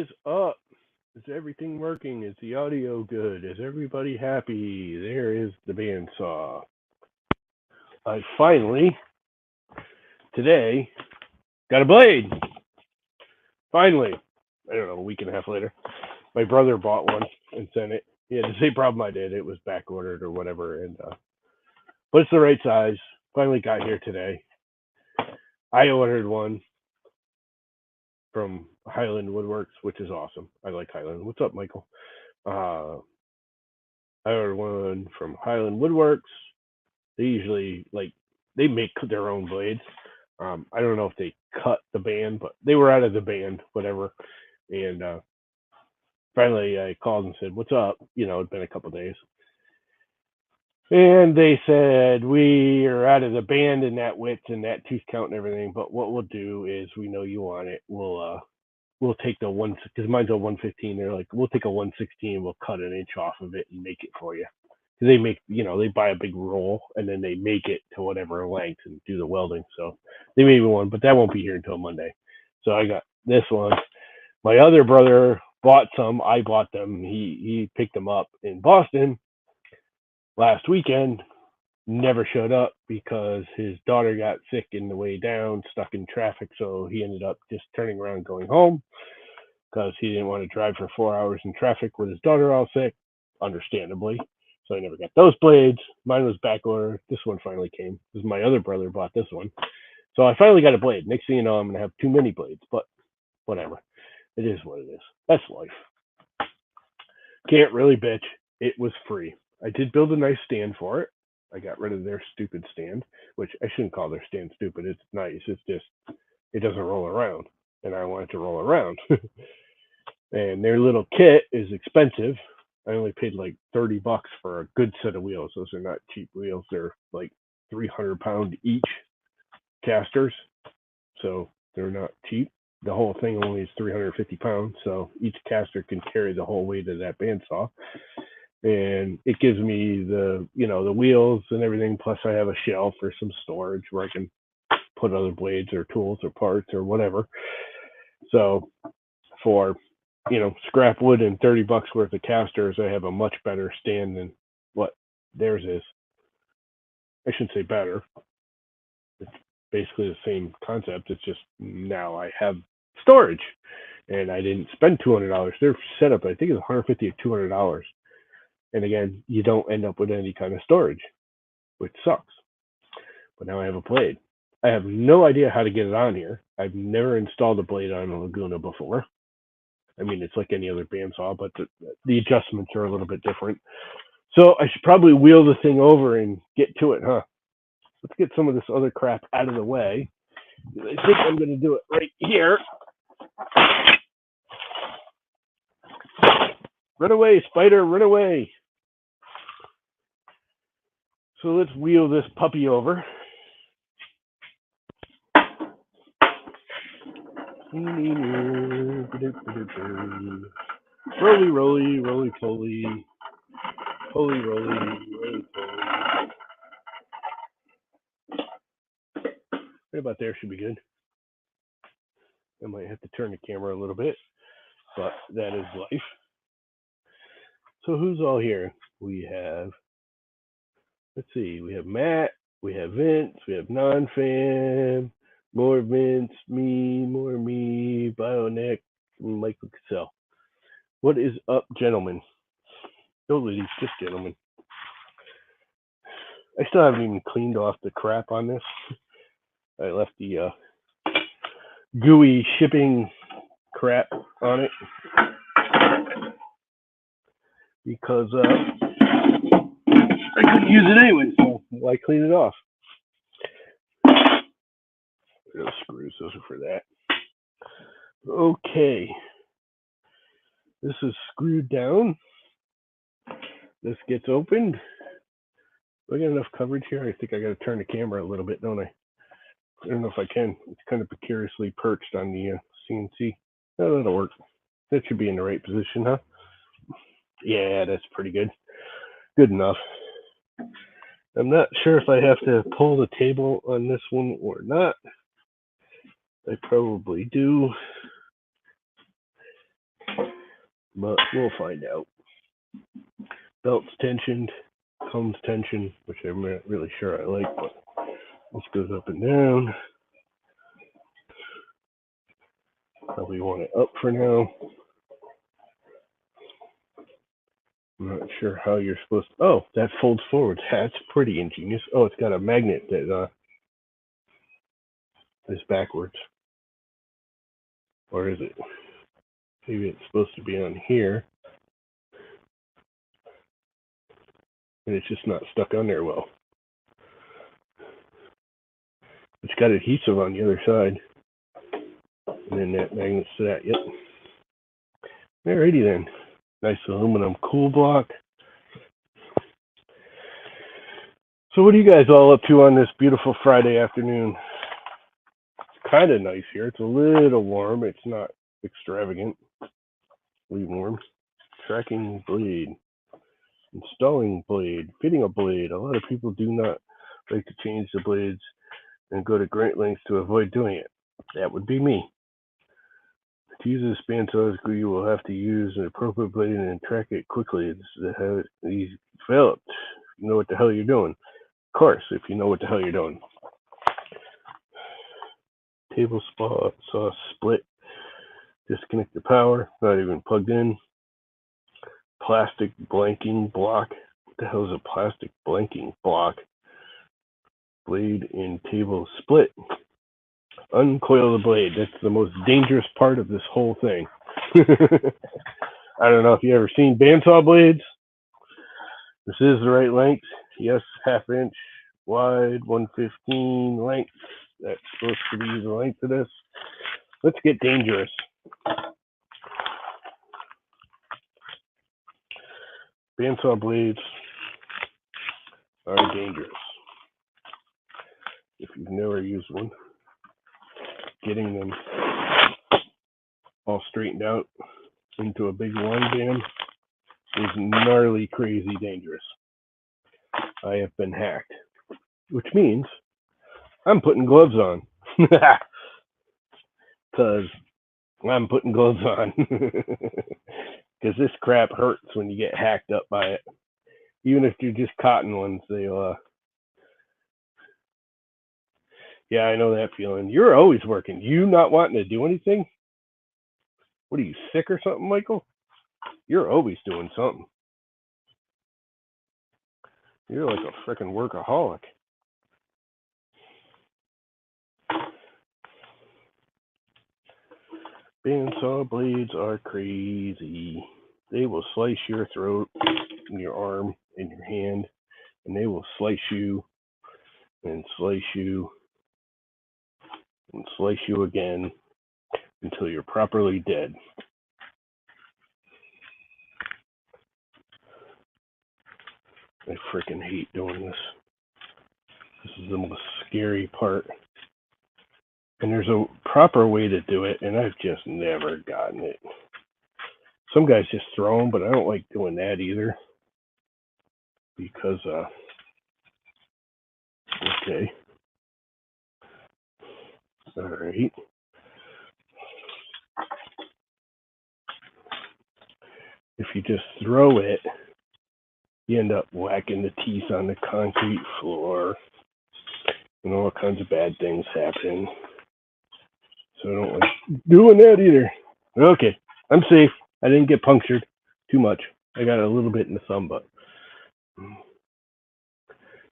is up? Is everything working? Is the audio good? Is everybody happy? There is the bandsaw. I finally, today, got a blade. Finally. I don't know, a week and a half later. My brother bought one and sent it. He had the same problem I did. It was back ordered or whatever, but it's the right size. Finally got here today. I ordered one from Highland Woodworks, which is awesome. I like Highland. What's up, Michael? Uh, I ordered one from Highland Woodworks. They usually they make their own blades. I don't know if they cut the band, but they were out of the band, whatever. And finally, I called and said, "What's up?" It'd been a couple of days, and they said we are out of the band in that width and that tooth count and everything. But what we'll do is, we know you want it. We'll take the one, because mine's a 115. They're like, we'll take a 116. We'll cut an inch off of it and make it for you. They make, they buy a big roll and then they make it to whatever length and do the welding. So they made me one, but that won't be here until Monday. So I got this one. My other brother bought some. I bought them. He picked them up in Boston last weekend. Never showed up because his daughter got sick in the way down, stuck in traffic. So he ended up just turning around, going home, because he didn't want to drive for 4 hours in traffic with his daughter all sick, understandably. So I never got those blades. Mine was back ordered. This one finally came because my other brother bought this one. So I finally got a blade. Next thing you know, I'm going to have too many blades, but whatever. It is what it is. That's life. Can't really bitch. It was free. I did build a nice stand for it. I got rid of their stupid stand, which I shouldn't call their stand stupid. It's nice. It's just, it doesn't roll around, and I want it to roll around. And their little kit is expensive. I only paid like $30 for a good set of wheels. Those are not cheap wheels. They're like 300-pound each casters, so they're not cheap. The whole thing only is 350 pounds, so each caster can carry the whole weight of that bandsaw. And it gives me the wheels and everything. Plus, I have a shelf for some storage where I can put other blades or tools or parts or whatever. So for scrap wood and $30 worth of casters, I have a much better stand than what theirs is. I shouldn't say better. It's basically the same concept. It's just now I have storage, and I didn't spend $200. Their setup, I think, is $150 or $200. And again, you don't end up with any kind of storage, which sucks. But now I have a blade. I have no idea how to get it on here. I've never installed a blade on a Laguna before. I mean, it's like any other bandsaw, but the adjustments are a little bit different. So I should probably wheel the thing over and get to it, huh? Let's get some of this other crap out of the way. I think I'm going to do it right here. Run away, spider, run away. So let's wheel this puppy over. Roly, roly, roly, poly. Holy, roly, roly, poly. Right about there should be good. I might have to turn the camera a little bit, but that is life. So who's all here? We have, let's see, we have Matt, we have Vince, we have Non-Fam, more Vince, me, more me, BioNick, and Michael Cassell. What is up, gentlemen? No ladies, just gentlemen. I still haven't even cleaned off the crap on this. I left the gooey shipping crap on it because I couldn't use it anyway, so why clean it off? Those screws, those are for that. Okay. This is screwed down. This gets opened. Do I got enough coverage here? I think I got to turn the camera a little bit, don't I? I don't know if I can. It's kind of precariously perched on the CNC. Oh, that'll work. That should be in the right position, huh? Yeah, that's pretty good. Good enough. I'm not sure if I have to pull the table on this one or not. I probably do. but we'll find out. Belt's tensioned, comes tension, which I'm not really sure I like, but this goes up and down. Probably want it up for now. I'm not sure how you're supposed to. Oh, that folds forward. That's pretty ingenious. Oh, it's got a magnet that is backwards. Or is it? Maybe it's supposed to be on here. And it's just not stuck on there well. It's got adhesive on the other side. And then that magnet's to that. Yep. Alrighty then. Nice aluminum cool block. So what are you guys all up to on this beautiful Friday afternoon? It's kind of nice here. It's a little warm. It's not extravagant. Really warm. Tracking blade. Installing blade. Fitting a blade. A lot of people do not like to change the blades and go to great lengths to avoid doing it. That would be me. To use this bandsaw screw, you will have to use an appropriate blade and track it quickly. It's easy developed. You know what the hell you're doing. Of course, if you know what the hell you're doing. Table saw split. Disconnect the power. Not even plugged in. Plastic blanking block. What the hell is a plastic blanking block? Blade and table split. Uncoil the blade. That's the most dangerous part of this whole thing. I don't know if you ever seen bandsaw blades. This is the right length. Yes, 1/2 inch wide, 1/15 length. That's supposed to be the length of this. Let's get dangerous. Bandsaw blades are dangerous. If you've never used one, getting them all straightened out into a big line band is gnarly, crazy dangerous. I have been hacked, which means I'm putting gloves on. Because I'm putting gloves on. Because this crap hurts when you get hacked up by it. Even if you're just cotton ones, they'll. Yeah, I know that feeling. You're always working. You not wanting to do anything? What are you, sick or something, Michael? You're always doing something. You're like a freaking workaholic. Bandsaw blades are crazy. They will slice your throat, and your arm, and your hand, and they will slice you, and slice you, and slice you again until you're properly dead. I freaking hate doing this. This is the most scary part. And there's a proper way to do it, and I've just never gotten it. Some guys just throw them, but I don't like doing that either. Because, okay. All right. If you just throw it, you end up whacking the teeth on the concrete floor, and all kinds of bad things happen. So I don't like doing that either. Okay, I'm safe. I didn't get punctured too much. I got a little bit in the thumb, but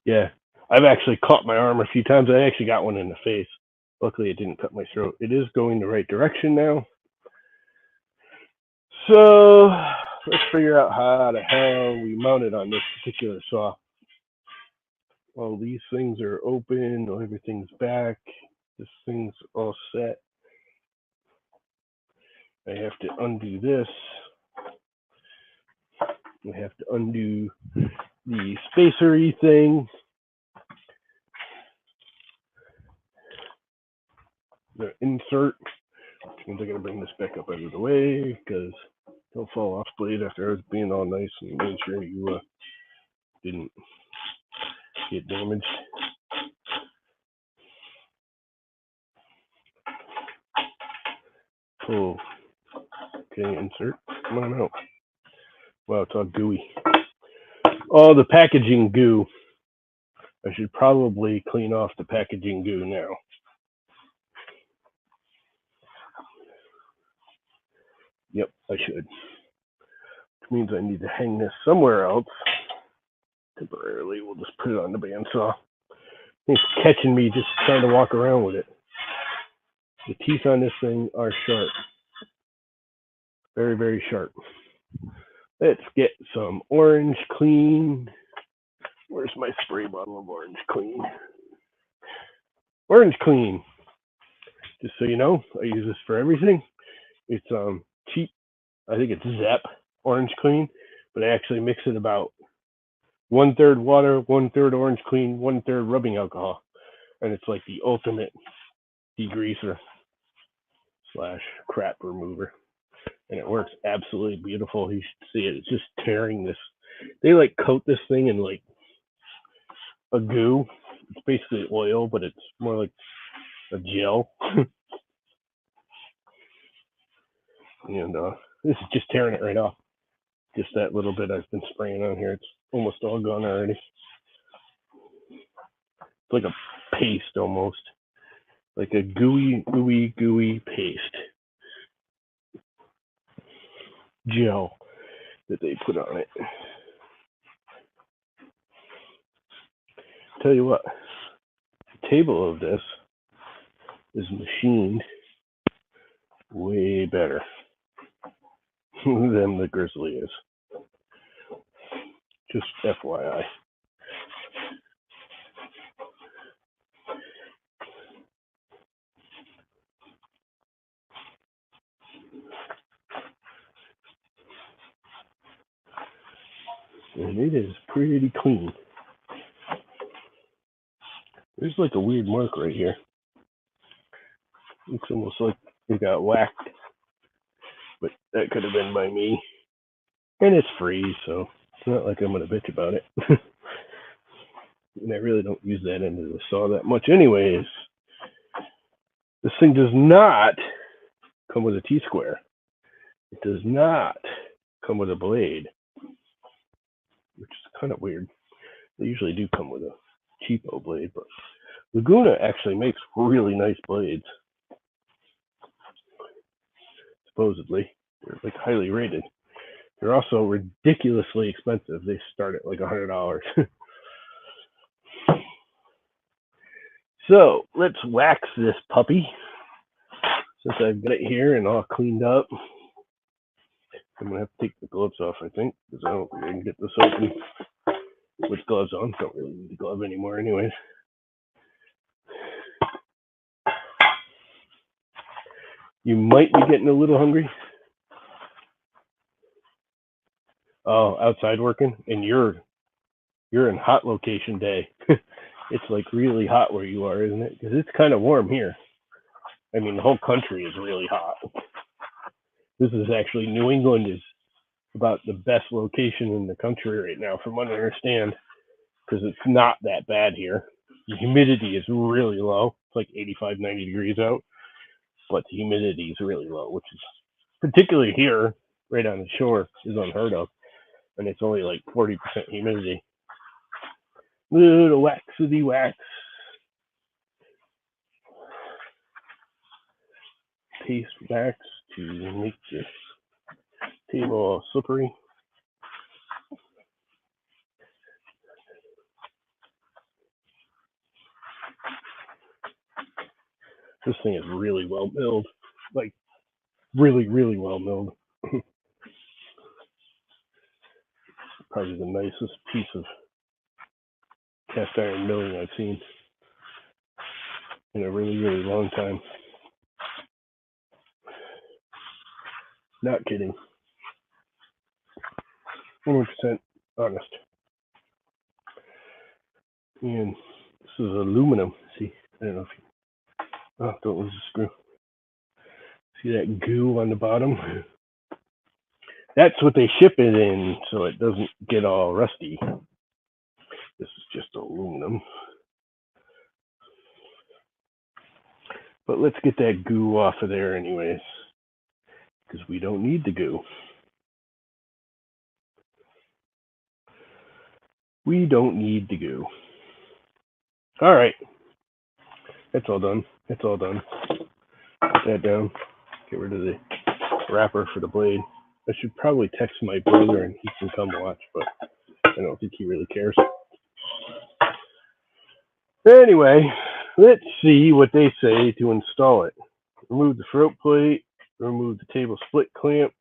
yeah, I've actually caught my arm a few times. I actually got one in the face. Luckily, it didn't cut my throat. It is going the right direction now. So let's figure out how the hell we mount it on this particular saw. Well, these things are open. Everything's back. This thing's all set. I have to undo this. I have to undo the spacery thing. The insert. Which means I gotta bring this back up out of the way because don't fall off blade after I was being all nice and made sure you didn't get damaged. Pull. Okay, insert. Come on out. Wow, it's all gooey. Oh, the packaging goo. I should probably clean off the packaging goo now. Yep, I should. Which means I need to hang this somewhere else. Temporarily, we'll just put it on the bandsaw. It's catching me just trying to walk around with it. The teeth on this thing are sharp. Very, very sharp. Let's get some Orange Clean. Where's my spray bottle of Orange Clean? Orange Clean. Just so you know, I use this for everything. It's cheap. I think it's Zep Orange Clean, but I actually mix it about 1/3 water, 1/3 Orange Clean, 1/3 rubbing alcohol, and it's like the ultimate degreaser slash crap remover, and it works absolutely beautiful. You should see it. It's just tearing this. They like coat this thing in like a goo. It's basically oil, but it's more like a gel. And this is just tearing it right off. Just that little bit I've been spraying on here. It's almost all gone already. It's like a paste almost. Like a gooey paste. Gel that they put on it. Tell you what, the table of this is machined way better than the Grizzly is. Just FYI. And it is pretty clean. There's like a weird mark right here. Looks almost like it got whacked, but that could have been by me. And it's free, so it's not like I'm going to bitch about it. And I really don't use that end of the saw that much anyways. This thing does not come with a T-square. It does not come with a blade, which is kind of weird. They usually do come with a cheapo blade, but Laguna actually makes really nice blades. Supposedly, they're like highly rated. They're also ridiculously expensive. They start at like $100. So let's wax this puppy. Since I've got it here and all cleaned up, I'm gonna have to take the gloves off, I think, because I don't think I can get this open with gloves on. Don't really need the glove anymore, anyways. You might be getting a little hungry. Oh, outside working, and you're in hot location day. It's like really hot where you are, isn't it? Because it's kind of warm here. I mean, the whole country is really hot. This is actually New England is about the best location in the country right now, from what I understand, because it's not that bad here. The humidity is really low. It's like 85, 90 degrees out, but the humidity is really low, which is particularly here, right on the shore, is unheard of. And it's only like 40% humidity. Little waxity wax. Paste wax to make this table all slippery. This thing is really well milled. Like, really, really well milled. Probably the nicest piece of cast iron milling I've seen in a really, really long time. Not kidding. 100% honest. And this is aluminum. See, I don't know if you, oh, don't lose the screw. See that goo on the bottom? That's what they ship it in, so it doesn't get all rusty. This is just aluminum. But let's get that goo off of there anyways, because we don't need the goo. We don't need the goo. All right. That's all done. That's all done. Put that down. Get rid of the wrapper for the blade. I should probably text my brother and he can come watch, but I don't think he really cares. Anyway, let's see what they say to install it. Remove the throat plate, remove the table split clamp,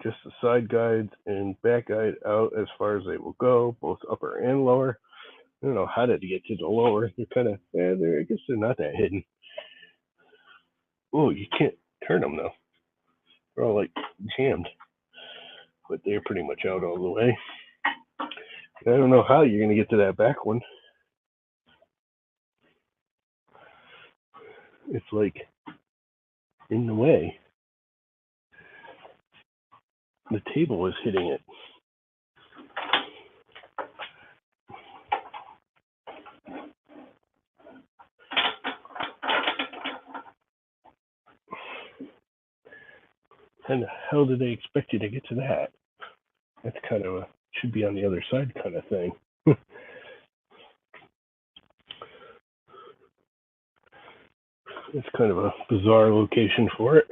just the side guides and back guide out as far as they will go, both upper and lower. I don't know how to get to the lower. They're kind of, I guess they're not that hidden. Oh, you can't turn them though. They're all like jammed, but they're pretty much out all the way. I don't know how you're going to get to that back one. It's like in the way. The table is hitting it. How the hell did they expect you to get to that? That's kind of should be on the other side kind of thing. It's kind of a bizarre location for it.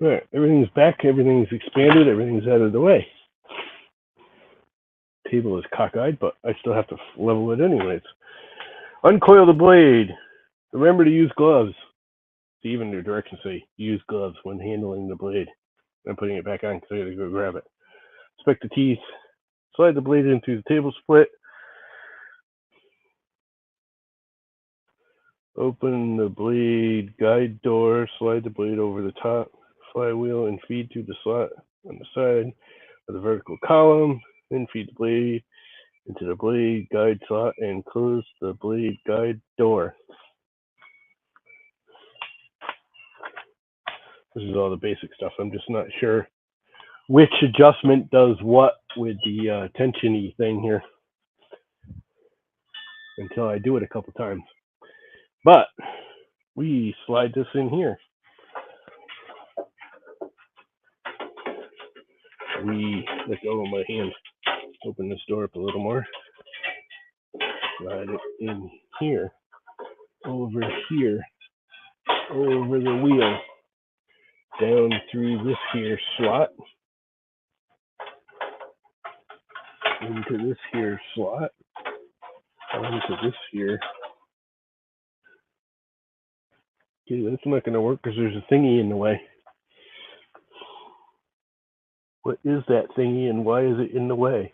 All right, everything's back, everything's expanded, everything's out of the way. Table is cockeyed, but I still have to level it anyways. Uncoil the blade. Remember to use gloves. Even the directions say use gloves when handling the blade. I'm putting it back on because I gotta go grab it. Inspect the teeth. Slide the blade in through the table split. Open the blade guide door. Slide the blade over the top flywheel and feed through the slot on the side of the vertical column. Then feed the blade into the blade guide slot and close the blade guide door. This is all the basic stuff. I'm just not sure which adjustment does what with the tensiony thing here until I do it a couple times. But we slide this in here. We let go of my hand. Open this door up a little more. Slide it in here. Over here. Over the wheel. Down through this here slot. Into this here slot. Onto this here. Okay, that's not going to work because there's a thingy in the way. What is that thingy and why is it in the way?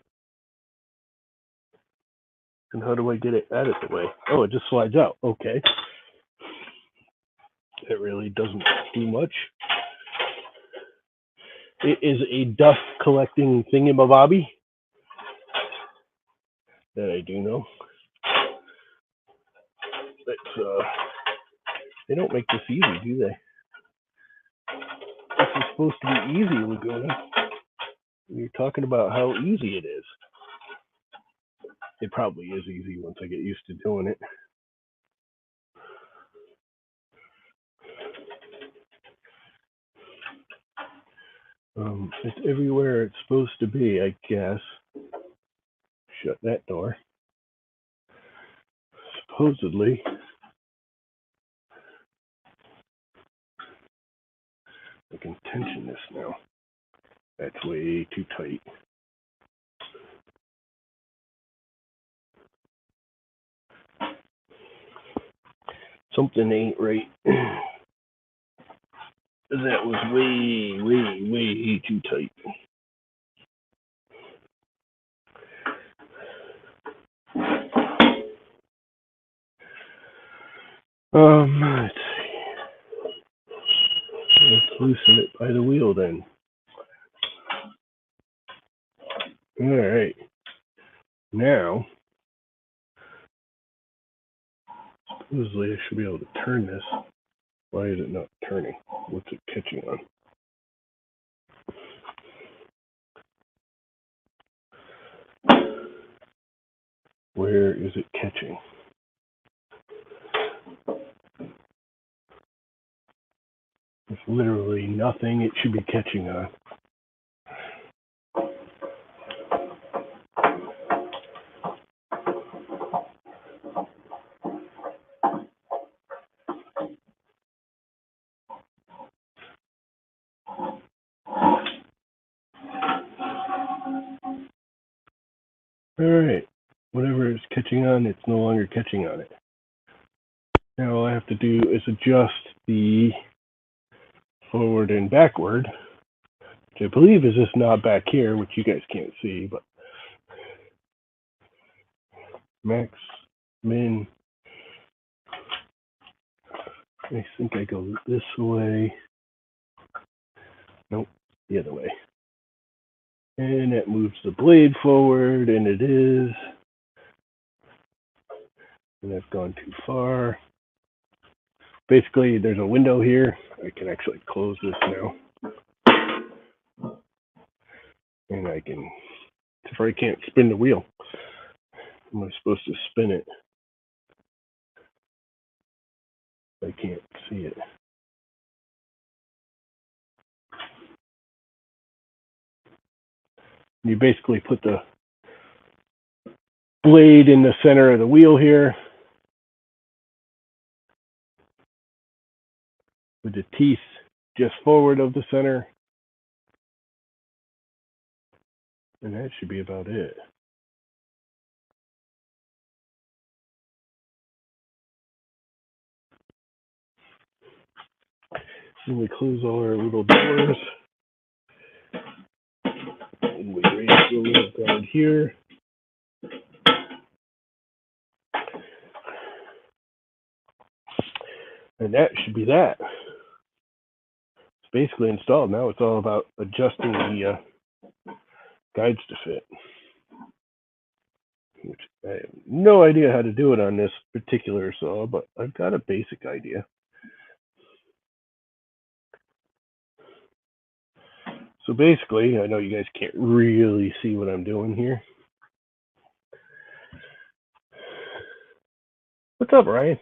And how do I get it out of the way? Oh, it just slides out. Okay. It really doesn't do much. It is a dust collecting thingamabobby. That I do know. But they don't make this easy, do they? This is supposed to be easy, Laguna. You're talking about how easy it is. It probably is easy once I get used to doing it. It's everywhere it's supposed to be, I guess. Shut that door. Supposedly. I can tension this now. That's way too tight. Something ain't right. That was way too tight. Let's see. Let's loosen it by the wheel then. All right. Now, supposedly I should be able to turn this. Why is it not turning? What's it catching on? Where is it catching? There's literally nothing it should be catching on. Alright, whatever is catching on, it's no longer catching on it. Now all I have to do is adjust the forward and backward, which I believe is this knob back here, which you guys can't see, but max, min, I think I go this way. Nope, the other way. And that moves the blade forward, and it is. And I've gone too far. Basically, there's a window here. I can actually close this now. And I can, if I can't spin the wheel, am I supposed to spin it? I can't see it. You basically put the blade in the center of the wheel here, with the teeth just forward of the center, and that should be about it. And we close all our little doors, and we raise the little guard here. And that should be that. It's basically installed. Now it's all about adjusting the guides to fit, which I have no idea how to do it on this particular saw, but I've got a basic idea. So basically, I know you guys can't really see what I'm doing here. What's up, Ryan?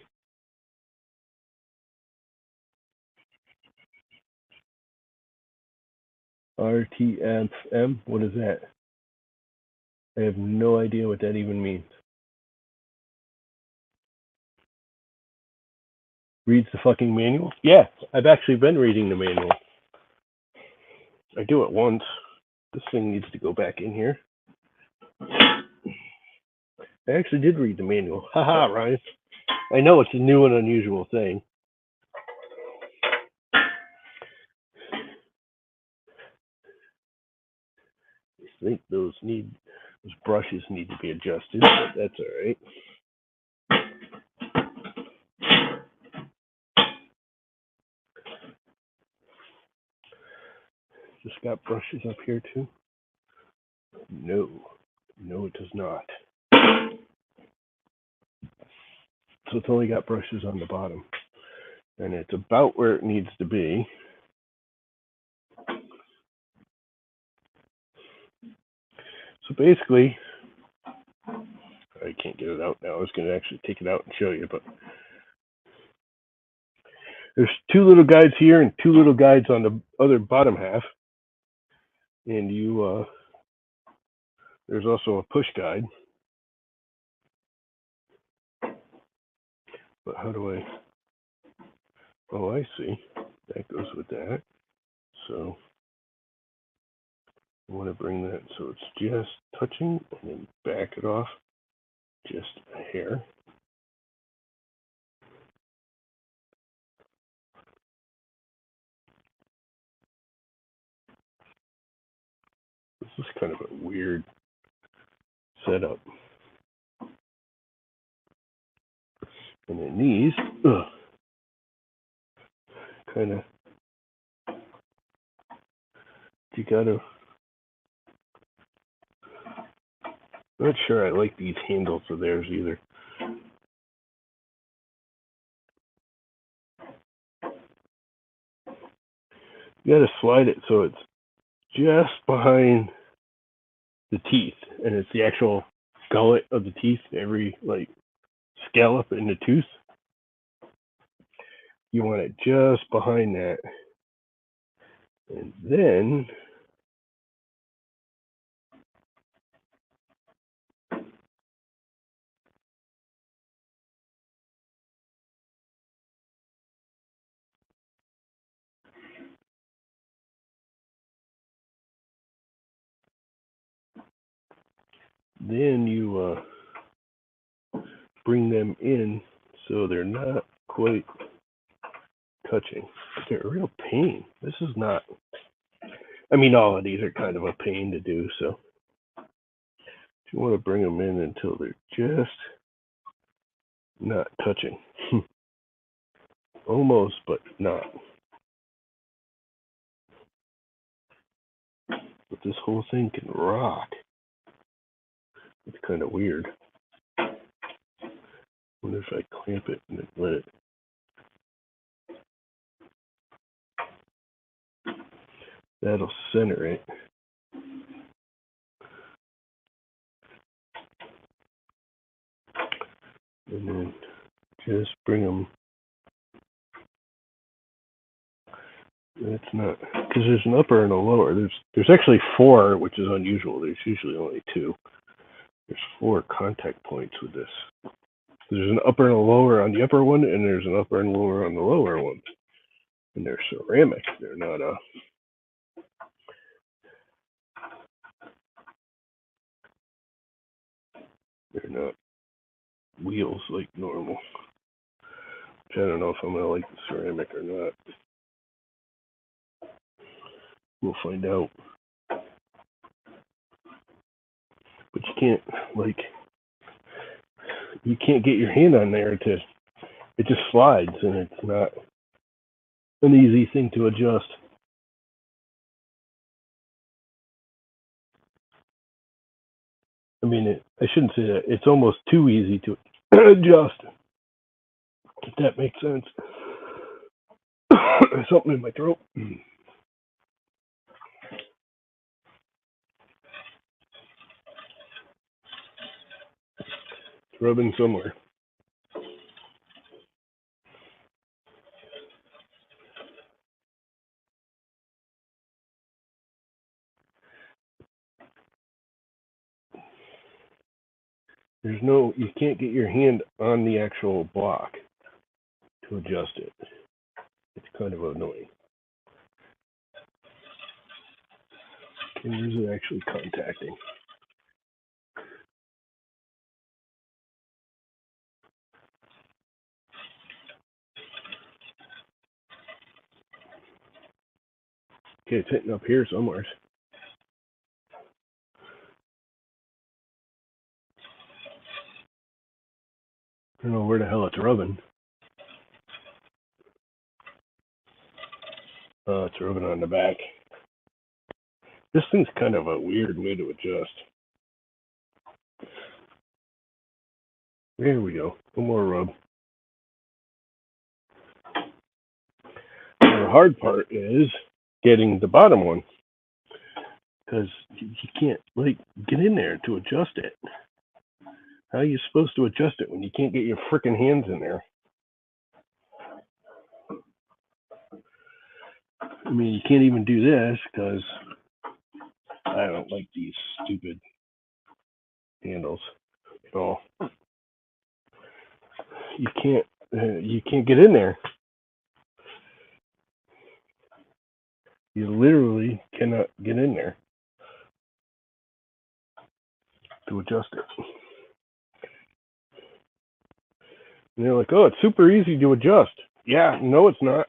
RTFM? What is that? I have no idea what that even means. Reads the fucking manual? Yeah, I've actually been reading the manual. I do it once. This thing needs to go back in here. I actually did read the manual. Haha, Ryan. I know it's a new and unusual thing. I think those brushes need to be adjusted, but that's all right. Just got brushes up here too? No, it does not. So it's only got brushes on the bottom, and it's about where it needs to be. So basically, I can't get it out now. I was going to actually take it out and show you, but there's two little guides here and two little guides on the other bottom half, and there's also a push guide. But how do I? Oh, I see. That goes with that. So I want to bring that so it's just touching, and then back it off just a hair. This is kind of a weird setup. And then these, kind of, you gotta, not sure I like these handles of theirs either. You gotta slide it so it's just behind the teeth, and it's the actual gullet of the teeth, every like scallop in the tooth. You want it just behind that. And then Then you bring them in so they're not quite touching. They're a real pain. This is not. I mean, all of these are kind of a pain to do. So you want to bring them in until they're just not touching. Almost, but not. But this whole thing can rock. It's kind of weird. Wonder if I clamp it and then let it. That'll center it. And then just bring them. That's not, because there's an upper and a lower. There's actually four, which is unusual. There's usually only two. There's four contact points with this. There's an upper and a lower on the upper one, and there's an upper and lower on the lower one. And they're ceramic. They're not they're not wheels like normal. Which I don't know if I'm gonna like the ceramic or not. We'll find out. But you can't get your hand on there it just slides, and it's not an easy thing to adjust. I mean, I shouldn't say that. It's almost too easy to adjust, if that makes sense. There's something in my throat. It's rubbing somewhere. You can't get your hand on the actual block to adjust it. It's kind of annoying. And where's it actually contacting? Okay, it's hitting up here somewhere. I don't know where the hell it's rubbing. Oh, it's rubbing on the back. This thing's kind of a weird way to adjust. There we go. One more rub. The hard part is getting the bottom one, because you can't get in there to adjust it. How are you supposed to adjust it when you can't get your frickin' hands in there? I mean, you can't even do this because I don't like these stupid handles at all. You can't get in there. You literally cannot get in there to adjust it. And they're like, oh, it's super easy to adjust. Yeah, no, it's not.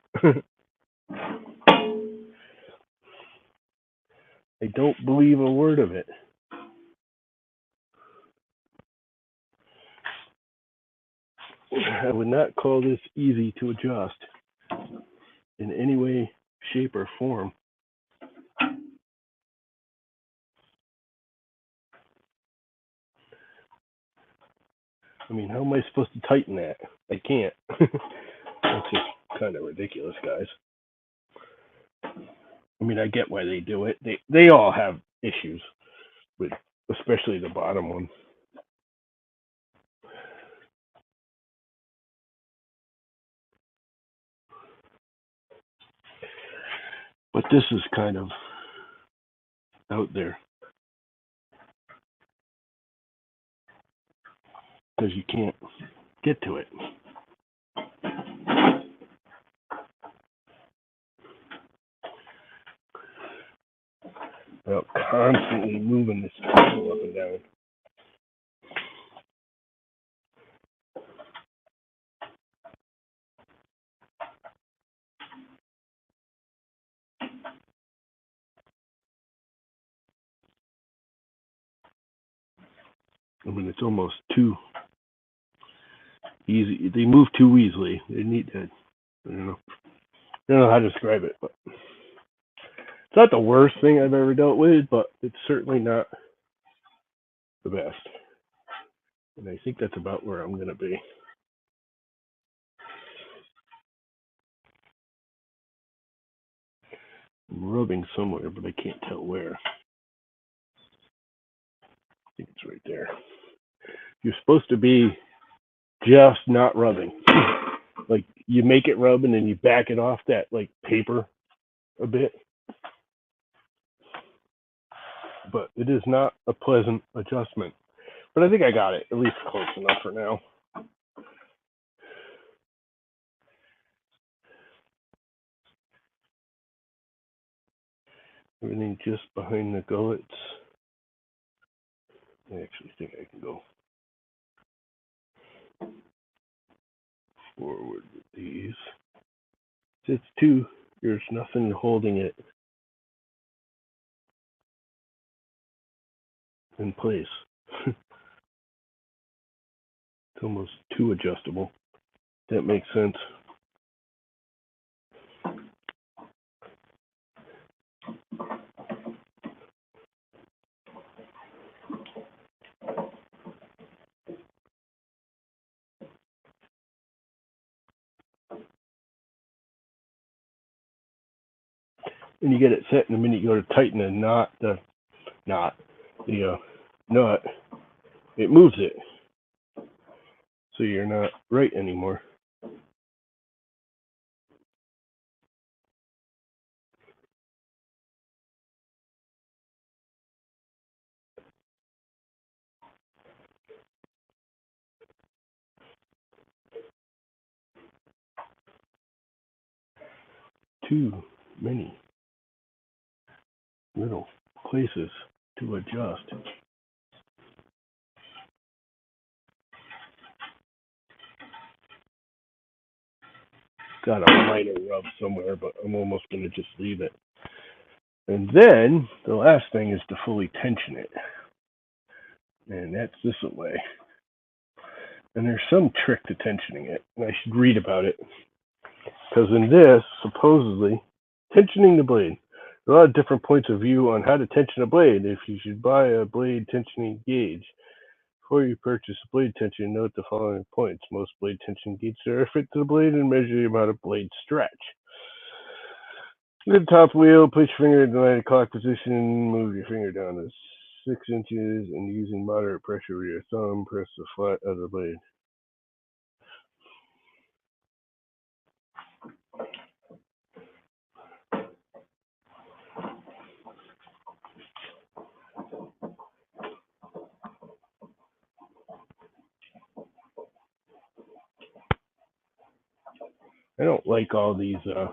I don't believe a word of it. I would not call this easy to adjust in any way, shape, or form. I mean, how am I supposed to tighten that? I can't. That's just kind of ridiculous, guys. I mean, I get why they do it. They all have issues with, especially the bottom one. But this is kind of out there because you can't get to it. Without constantly moving this table up and down. I mean, it's almost too easy. They move too easily. They need to, I don't know. I don't know how to describe it, but it's not the worst thing I've ever dealt with, but it's certainly not the best. And I think that's about where I'm going to be. I'm rubbing somewhere, but I can't tell where. I think it's right there. You're supposed to be just not rubbing. Like you make it rub and then you back it off that like paper a bit. But it is not a pleasant adjustment. But I think I got it, at least close enough for now. Everything just behind the gullets. I actually think I can go forward with these. It's too, there's nothing holding it in place. It's almost too adjustable. That makes sense. And you get it set, and the minute you go to tighten the nut, it moves it. So you're not right anymore. Too many little places to adjust. Got a minor rub somewhere, but I'm almost going to just leave it. And then the last thing is to fully tension it. And that's this way. And there's some trick to tensioning it, and I should read about it. Because in this, supposedly, tensioning the blade. There are a lot of different points of view on how to tension a blade. If you should buy a blade tensioning gauge. Before you purchase a blade tension, note the following points. Most blade tension gauges are fit to the blade and measure the amount of blade stretch. Look at the top wheel, place your finger in the anti-clock position, move your finger down to 6 inches, and using moderate pressure with your thumb, press the flat of the blade. I don't like all these, I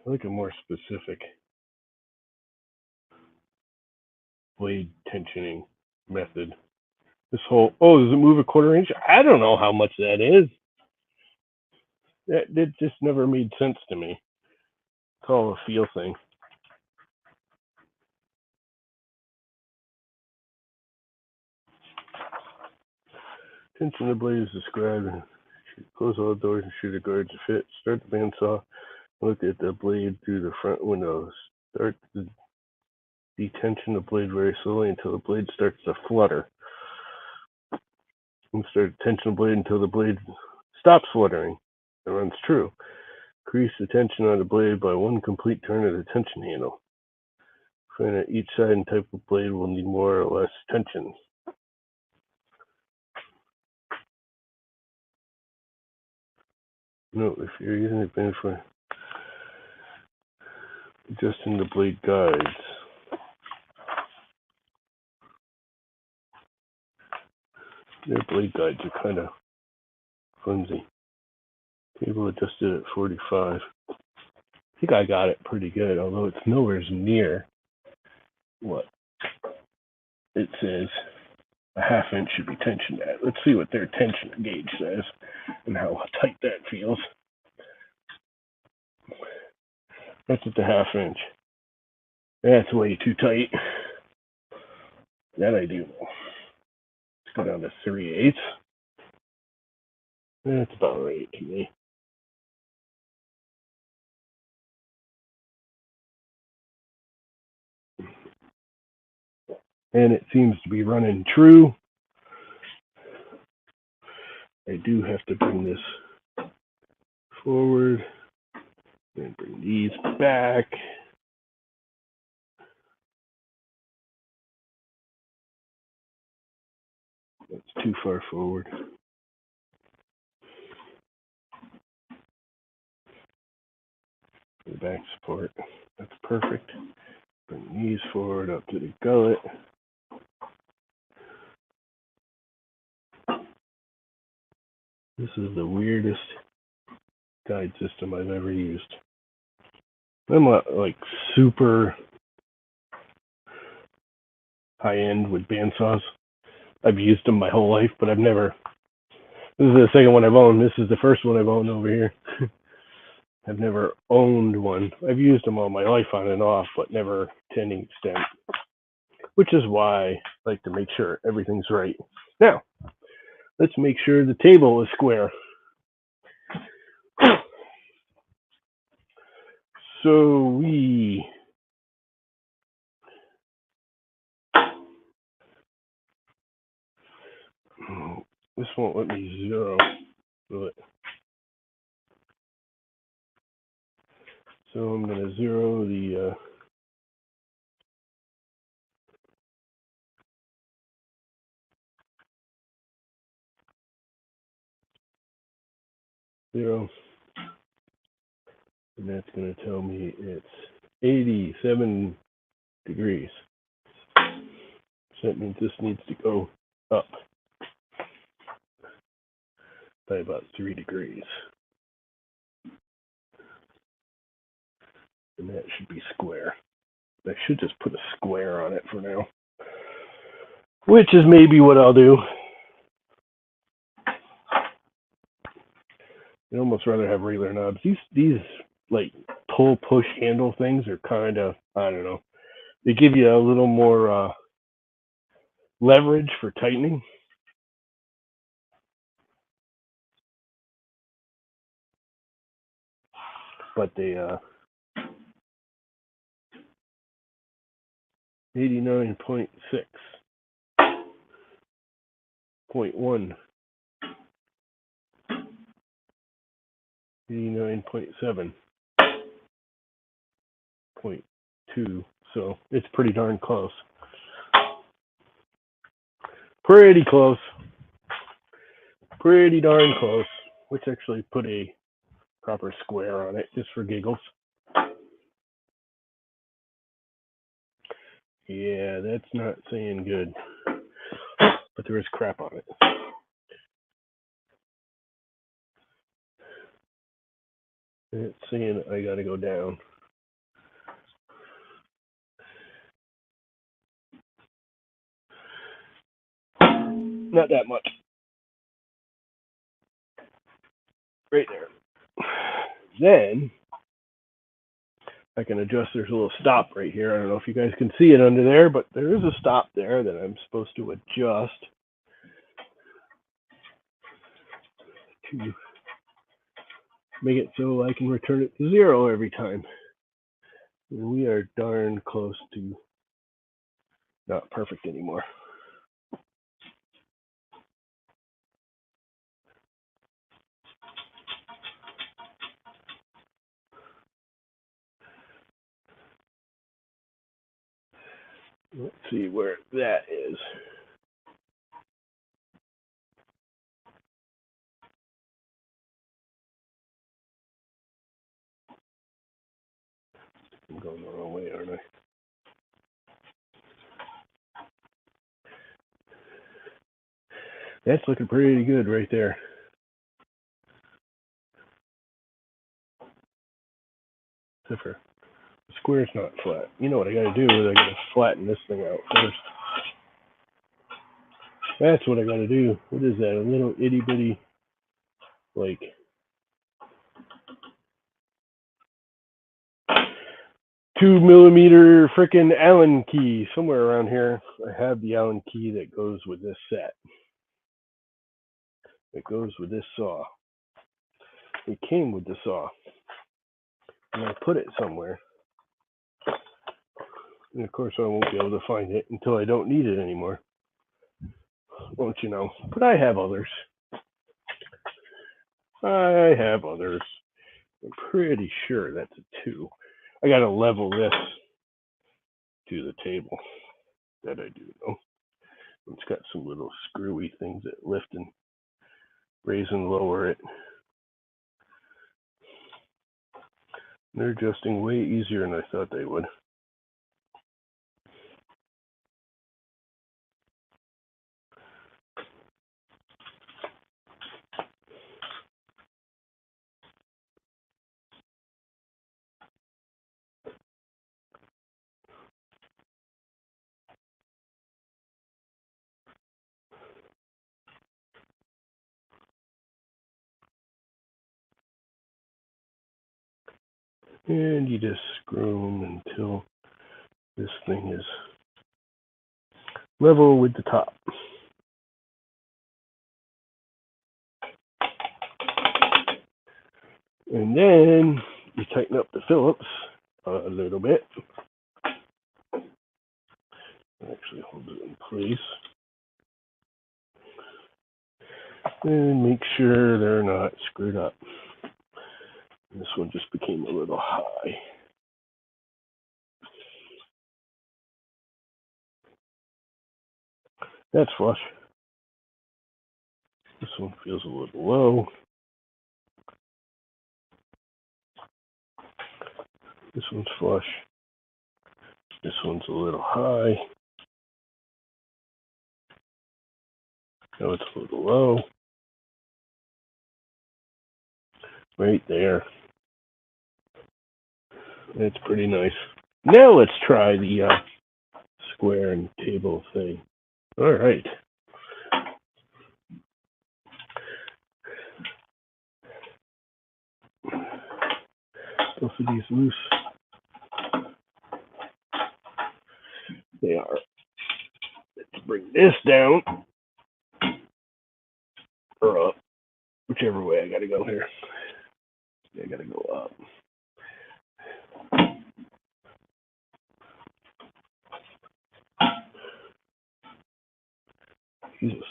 like a more specific blade tensioning method. This whole, does it move a quarter inch? I don't know how much that is. That just never made sense to me. It's all a feel thing. Tension the blade is described. Close all doors and shoot the guards to fit. Start the bandsaw. Look at the blade through the front windows. Start the detension the blade very slowly until the blade starts to flutter. And start to tension the blade until the blade stops fluttering. That runs true. Increase the tension on the blade by one complete turn of the tension handle. Find that each side and type of blade will need more or less tension. Note, if you're using a band for adjusting the blade guides, their blade guides are kind of flimsy. Cable adjusted at 45. I think I got it pretty good, although it's nowhere near what it says a half inch should be tensioned at. Let's see what their tension gauge says and how tight that feels. That's at the half inch. That's way too tight. That I do know. go down to 3/8. That's about right to me. And it seems to be running true. I do have to bring this forward and bring these back. That's too far forward. The back support. That's perfect. Bring these forward up to the gullet. This is the weirdest guide system I've ever used. I'm not like super high end with bandsaws. I've used them my whole life, but I've never. This is the second one I've owned. This is the first one I've owned over here. I've never owned one. I've used them all my life on and off, but never to any extent. Which is why I like to make sure everything's right. Now, let's make sure the table is square. So we this won't let me zero, will it? So I'm going to zero the 0, and that's going to tell me it's 87 degrees. So that means this needs to go up by about 3 degrees. And that should be square. I should just put a square on it for now, which is maybe what I'll do. I'd almost rather have regular knobs. These like pull push handle things are kind of, I don't know. They give you a little more leverage for tightening. But they 89.6, 0.1, 89.7, 0.2. So it's pretty darn close. Pretty close. Pretty darn close. Let's actually put a proper square on it just for giggles. Yeah, that's not saying good. But there is crap on it. It's saying I gotta go down. Not that much. Right there. Then I can adjust. There's a little stop right here. I don't know if you guys can see it under there, but there is a stop there that I'm supposed to adjust to make it so I can return it to 0 every time. And we are darn close to not perfect anymore. Let's see where that is. I'm going the wrong way, aren't I? That's looking pretty good right there. Except for the square's not flat. You know what I gotta do is I gotta flatten this thing out first. That's what I gotta do. What is that? A little itty bitty, like, $2mm frickin' Allen key somewhere around here. I have the Allen key that goes with this set. that goes with this saw. It came with the saw, and I put it somewhere. And of course, I won't be able to find it until I don't need it anymore. Won't you know? But I have others. I have others. I'm pretty sure that's a 2. I gotta level this to the table. That I do know. It's got some little screwy things that lift and raise and lower it. They're adjusting way easier than I thought they would. And you just screw them until this thing is level with the top. And then you tighten up the Phillips a little bit. Actually hold it in place. And make sure they're not screwed up. This one just became a little high. That's flush. This one feels a little low. This one's flush. This one's a little high. Now it's a little low. Right there. That's pretty nice. Now let's try the square and table thing. All right. Both of these loose. They are. Let's bring this down or up, whichever way I gotta go here. I gotta go up. Jesus.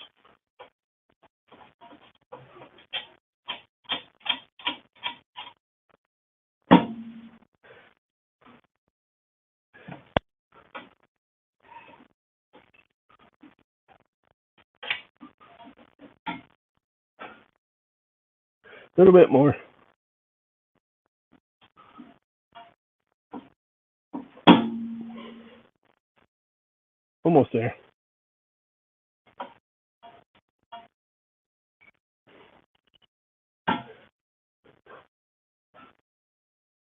A little bit more. Almost there.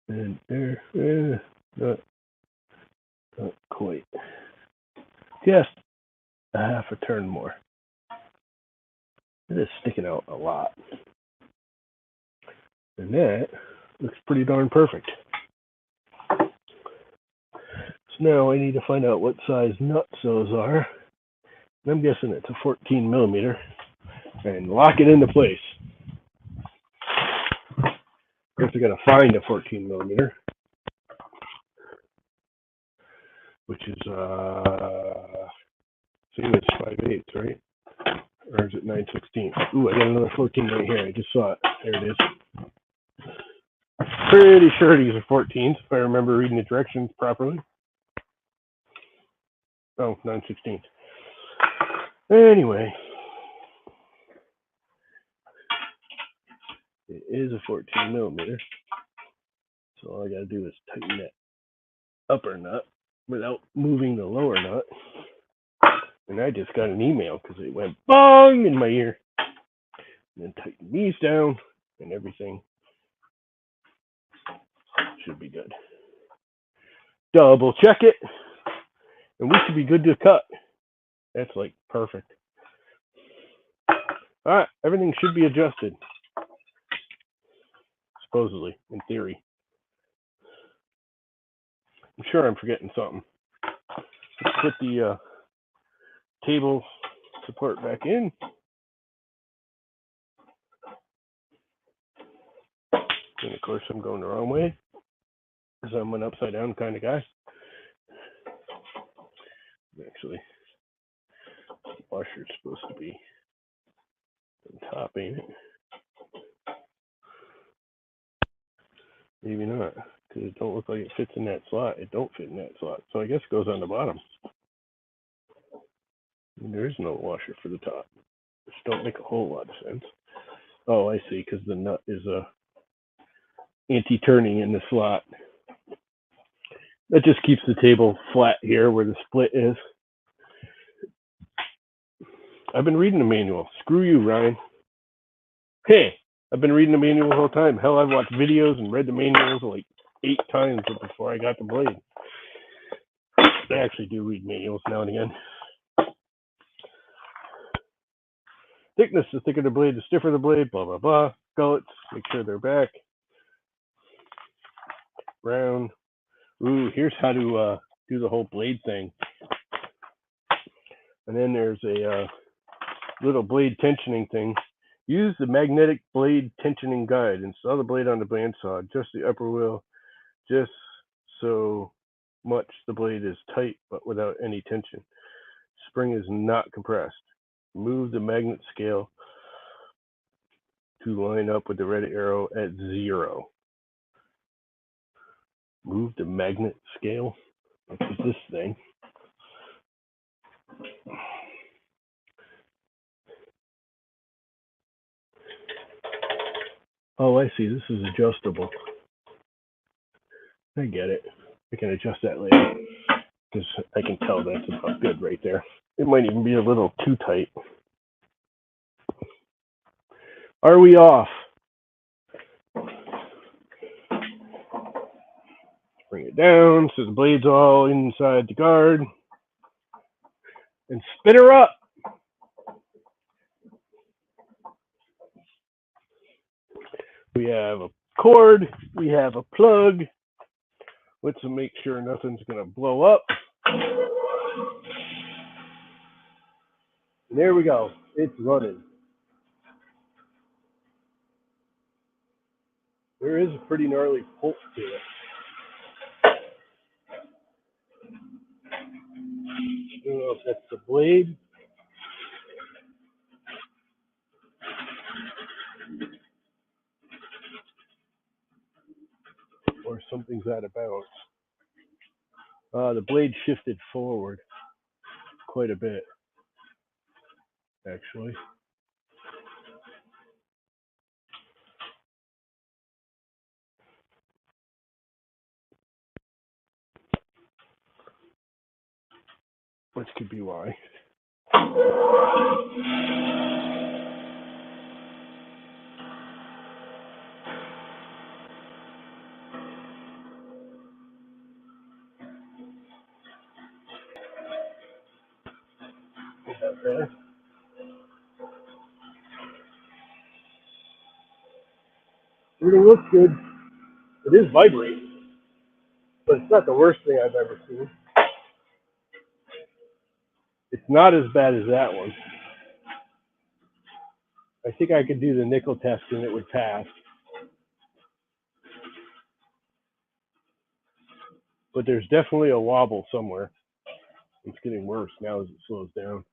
And there, not quite. Just a half a turn more. It is sticking out a lot. And that looks pretty darn perfect. So now I need to find out what size nuts those are. And I'm guessing it's a 14 millimeter. And lock it into place. First I gotta find a 14 millimeter. Which is same as 5/8, right? Or is it 9/16? Ooh, I got another 14 right here. I just saw it. There it is. Pretty sure these are 14s, if I remember reading the directions properly. Oh, 9/16. Anyway, it is a 14 millimeter. So all I gotta do is tighten that upper nut without moving the lower nut. And I just got an email because it went bong in my ear. And then tighten these down and everything should be good. Double check it. And we should be good to cut. That's like perfect. All right, everything should be adjusted. Supposedly, in theory. I'm sure I'm forgetting something. Let's put the table support back in. And of course, I'm going the wrong way because I'm an upside down kind of guy. Actually, the washer's supposed to be on top, ain't it? Maybe not, because it don't look like it fits in that slot. It don't fit in that slot, so I guess it goes on the bottom. And there is no washer for the top, which don't make a whole lot of sense. Oh, I see, because the nut is anti-turning in the slot. That just keeps the table flat here where the split is. I've been reading the manual. Screw you, Ryan. Hey, I've been reading the manual the whole time. Hell, I've watched videos and read the manuals like 8 times before I got the blade. I actually do read manuals now and again. Thickness, the thicker the blade, the stiffer the blade, blah, blah, blah. Gullets, make sure they're back. Brown. Ooh, here's how to do the whole blade thing. And then there's a little blade tensioning thing. Use the magnetic blade tensioning guide. Install the blade on the bandsaw. Adjust the upper wheel just so much the blade is tight but without any tension. Spring is not compressed. Move the magnet scale to line up with the red arrow at 0. Move the magnet scale? What is this thing? Oh, I see. This is adjustable. I get it. I can adjust that later because I can tell that's about good right there. It might even be a little too tight. Are we off? Bring it down so the blade's all inside the guard. And spin her up. We have a cord. We have a plug. Let's make sure nothing's going to blow up. And there we go. It's running. There is a pretty gnarly pulse to it. I don't know if that's the blade or something's out of bounds. The blade shifted forward quite a bit, actually. Which could be why. Okay. Everything looks good. It is vibrating, but it's not the worst thing I've ever seen. It's not as bad as that one. I think I could do the nickel test and it would pass. But there's definitely a wobble somewhere. It's getting worse now as it slows down.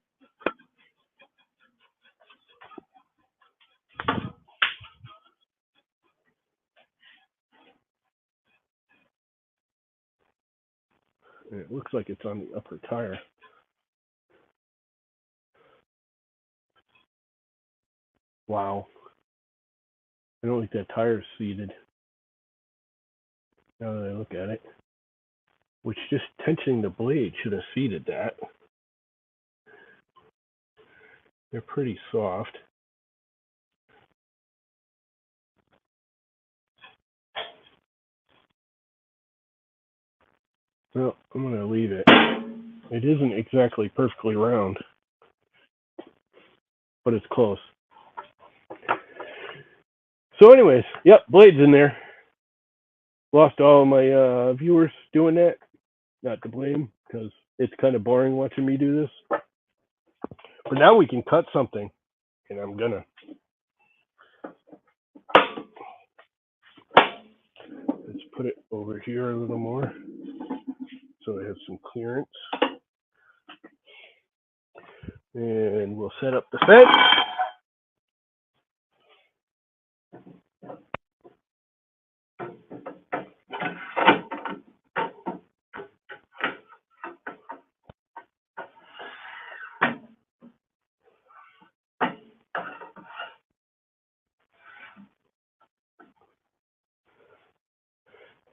And it looks like it's on the upper tire. Wow. I don't think that tire's seated. Now that I look at it. Which just tensioning the blade should have seated that. They're pretty soft. Well, I'm going to leave it. It isn't exactly perfectly round, but it's close. So anyways, yep, blade's in there. Lost all of my viewers doing that. Not to blame, because it's kind of boring watching me do this. But now we can cut something, and I'm gonna. put it over here a little more so it has some clearance. And we'll set up the fence.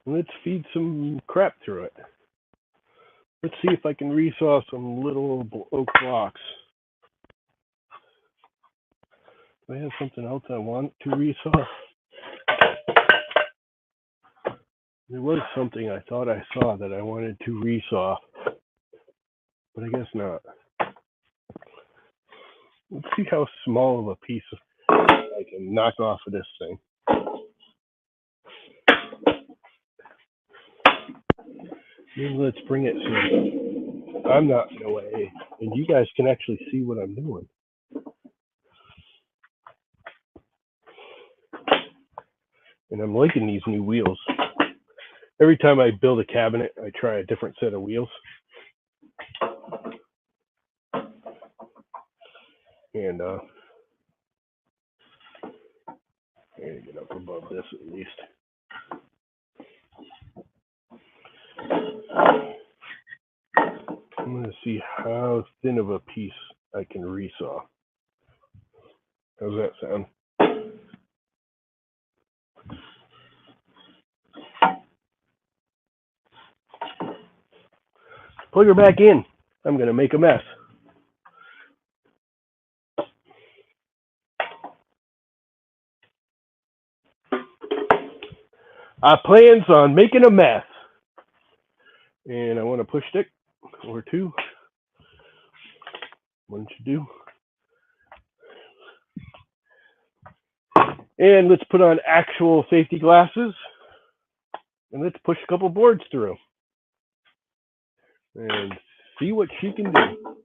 Let's feed some crap through it. Let's see if I can resaw some little oak blocks. Do I have something else I want to resaw? There was something I thought I saw that I wanted to resaw, but I guess not. Let's see how small of a piece I can knock off of this thing. Maybe let's bring it so I'm not in the way, and you guys can actually see what I'm doing. And I'm liking these new wheels. Every time I build a cabinet, I try a different set of wheels. And I gotta get up above this at least. I'm gonna see how thin of a piece I can resaw. How's that sound? Plug her back in. I'm gonna make a mess. I plans on making a mess. And I want a push stick or two. One should do. And let's put on actual safety glasses. And let's push a couple boards through. And see what she can do.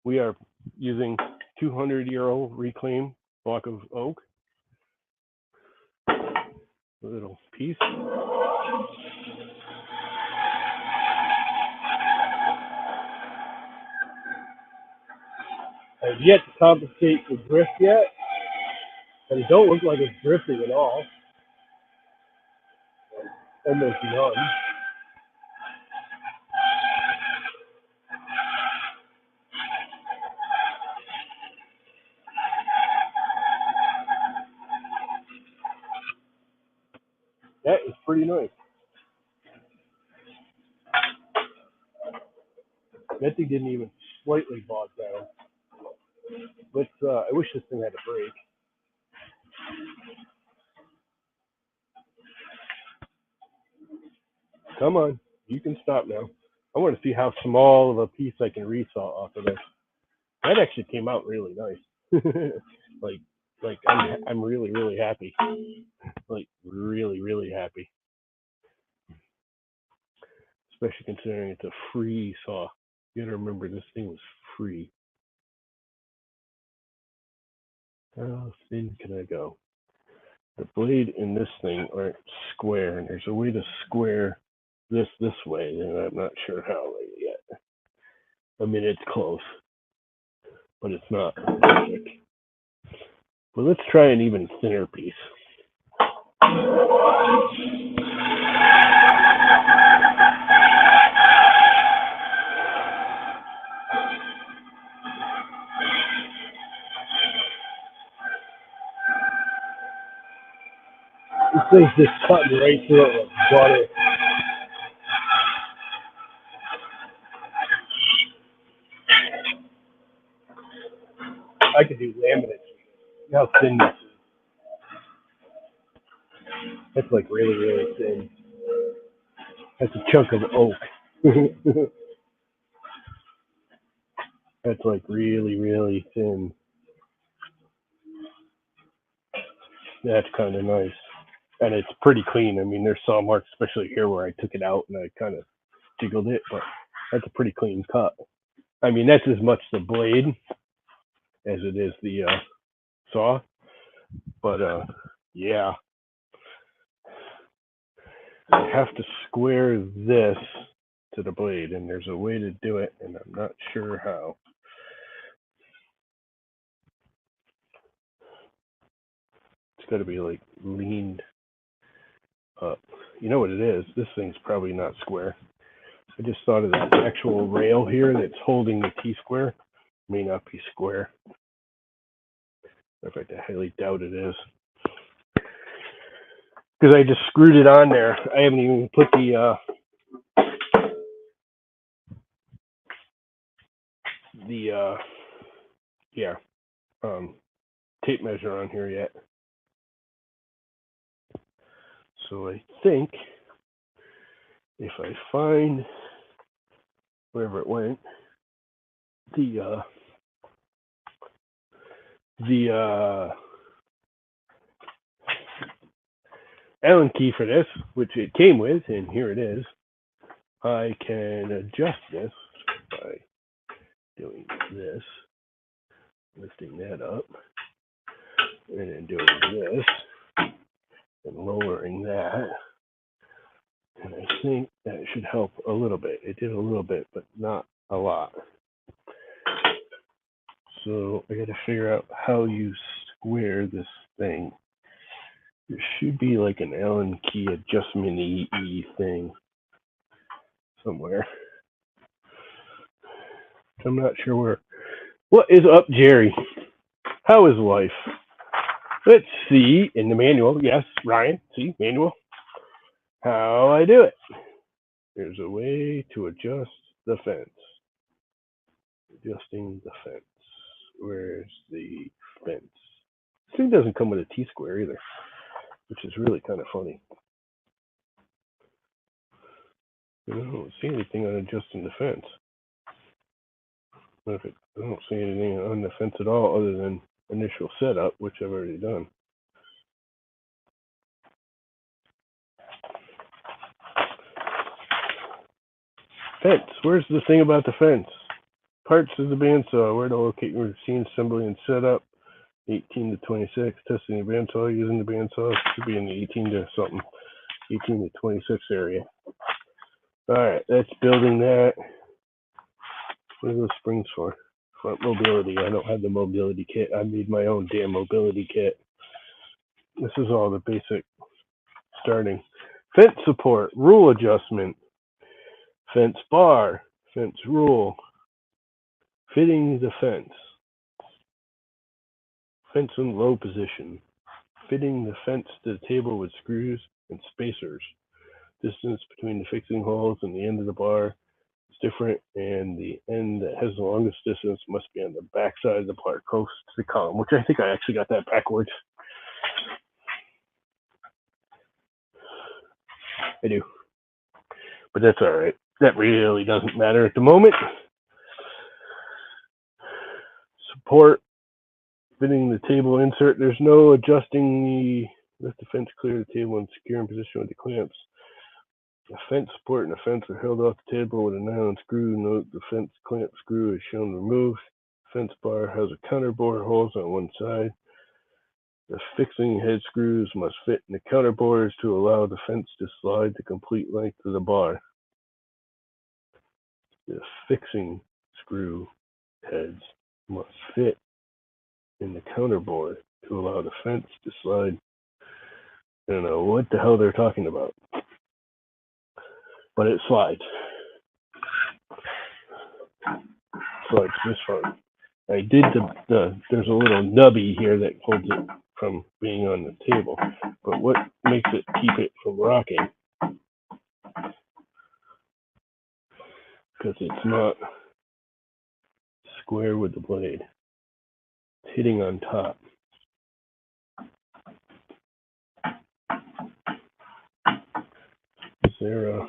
We are using 200-year-old reclaimed block of oak. A little piece. I've yet to compensate for drift yet, but it don't look like it's drifting at all. Almost none. That is pretty nice. That thing didn't even slightly bog down. But I wish this thing had a brake. Come on, you can stop now. I want to see how small of a piece I can resaw off of this. That actually came out really nice. like I'm really happy. Like really happy. Especially considering it's a free saw. You gotta remember this thing was free. How thin can I go? The blade in this thing are square, and there's a way to square this way, and I'm not sure how yet. I mean, it's close, but it's not perfect. But let's try an even thinner piece. This thing's just cutting right through it with butter. I could do laminate. See how thin this is. That's like really thin. That's a chunk of oak. That's like really thin. That's kind of nice. And it's pretty clean. I mean, there's saw marks, especially here where I took it out and I kind of jiggled it, but that's a pretty clean cut. I mean, that's as much the blade as it is the saw. But yeah. I have to square this to the blade, and there's a way to do it, and I'm not sure how. It's got to be like leaned up. You know what it is? This thing's probably not square. I just thought of the actual rail here that's holding the T-square may not be square. In fact, I highly doubt it is. Because I just screwed it on there. I haven't even put the tape measure on here yet. So I think if I find wherever it went, the Allen key for this, which it came with, and here it is, I can adjust this by doing this, lifting that up, and then doing this, and lowering that. And I think that should help a little bit. It did a little bit, but not a lot. So I got to figure out how you square this thing. There should be like an Allen key adjustment-y thing somewhere. I'm not sure where. What is up, Jerry? How is life? Let's see in the manual. Yes, Ryan, see, manual. How I do it. There's a way to adjust the fence. Adjusting the fence. Where's the fence? This thing doesn't come with a T-square either, which is really kind of funny. I don't see anything on adjusting the fence. I don't see anything on the fence at all other than initial setup, which I've already done. Fence. Where's the thing about the fence? Parts of the bandsaw. Where to locate your machine assembly and setup. 18 to 26. Testing the bandsaw using the bandsaw. Should be in the 18 to something. 18 to 26 area. All right, that's building that. What are those springs for? Front mobility. I don't have the mobility kit. I made my own damn mobility kit. This is all the basic starting. Fence support, rule adjustment, fence bar, fence rule, fitting the fence, fence in low position, fitting the fence to the table with screws and spacers. Distance between the fixing holes and the end of the bar is different, and the end that has the longest distance must be on the back side of the bar close to the column, which I think I actually got that backwards. I do. But that's all right. That really doesn't matter at the moment. Support, fitting the table insert. There's no adjusting let the fence clear the table and secure in position with the clamps. The fence support and the fence are held off the table with a nylon screw. Note the fence clamp screw is shown removed. Fence bar has a counterbore holes on one side. The fixing head screws must fit in the counterbores to allow the fence to slide the complete length of the bar. The fixing screw heads must fit in the counterbore to allow the fence to slide. I don't know what the hell they're talking about, but it slides. Slides just fine. I did there's a little nubby here that holds it from being on the table, but what makes it keep it from rocking? Because it's not square with the blade. It's hitting on top. Is there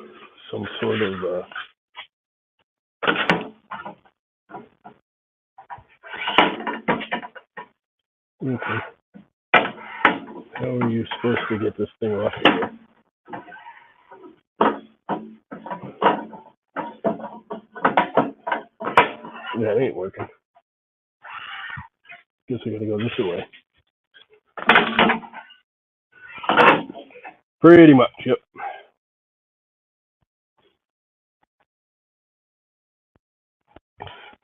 some sort of okay. How are you supposed to get this thing off of here? That ain't working. Guess I gotta go this way. Pretty much, yep.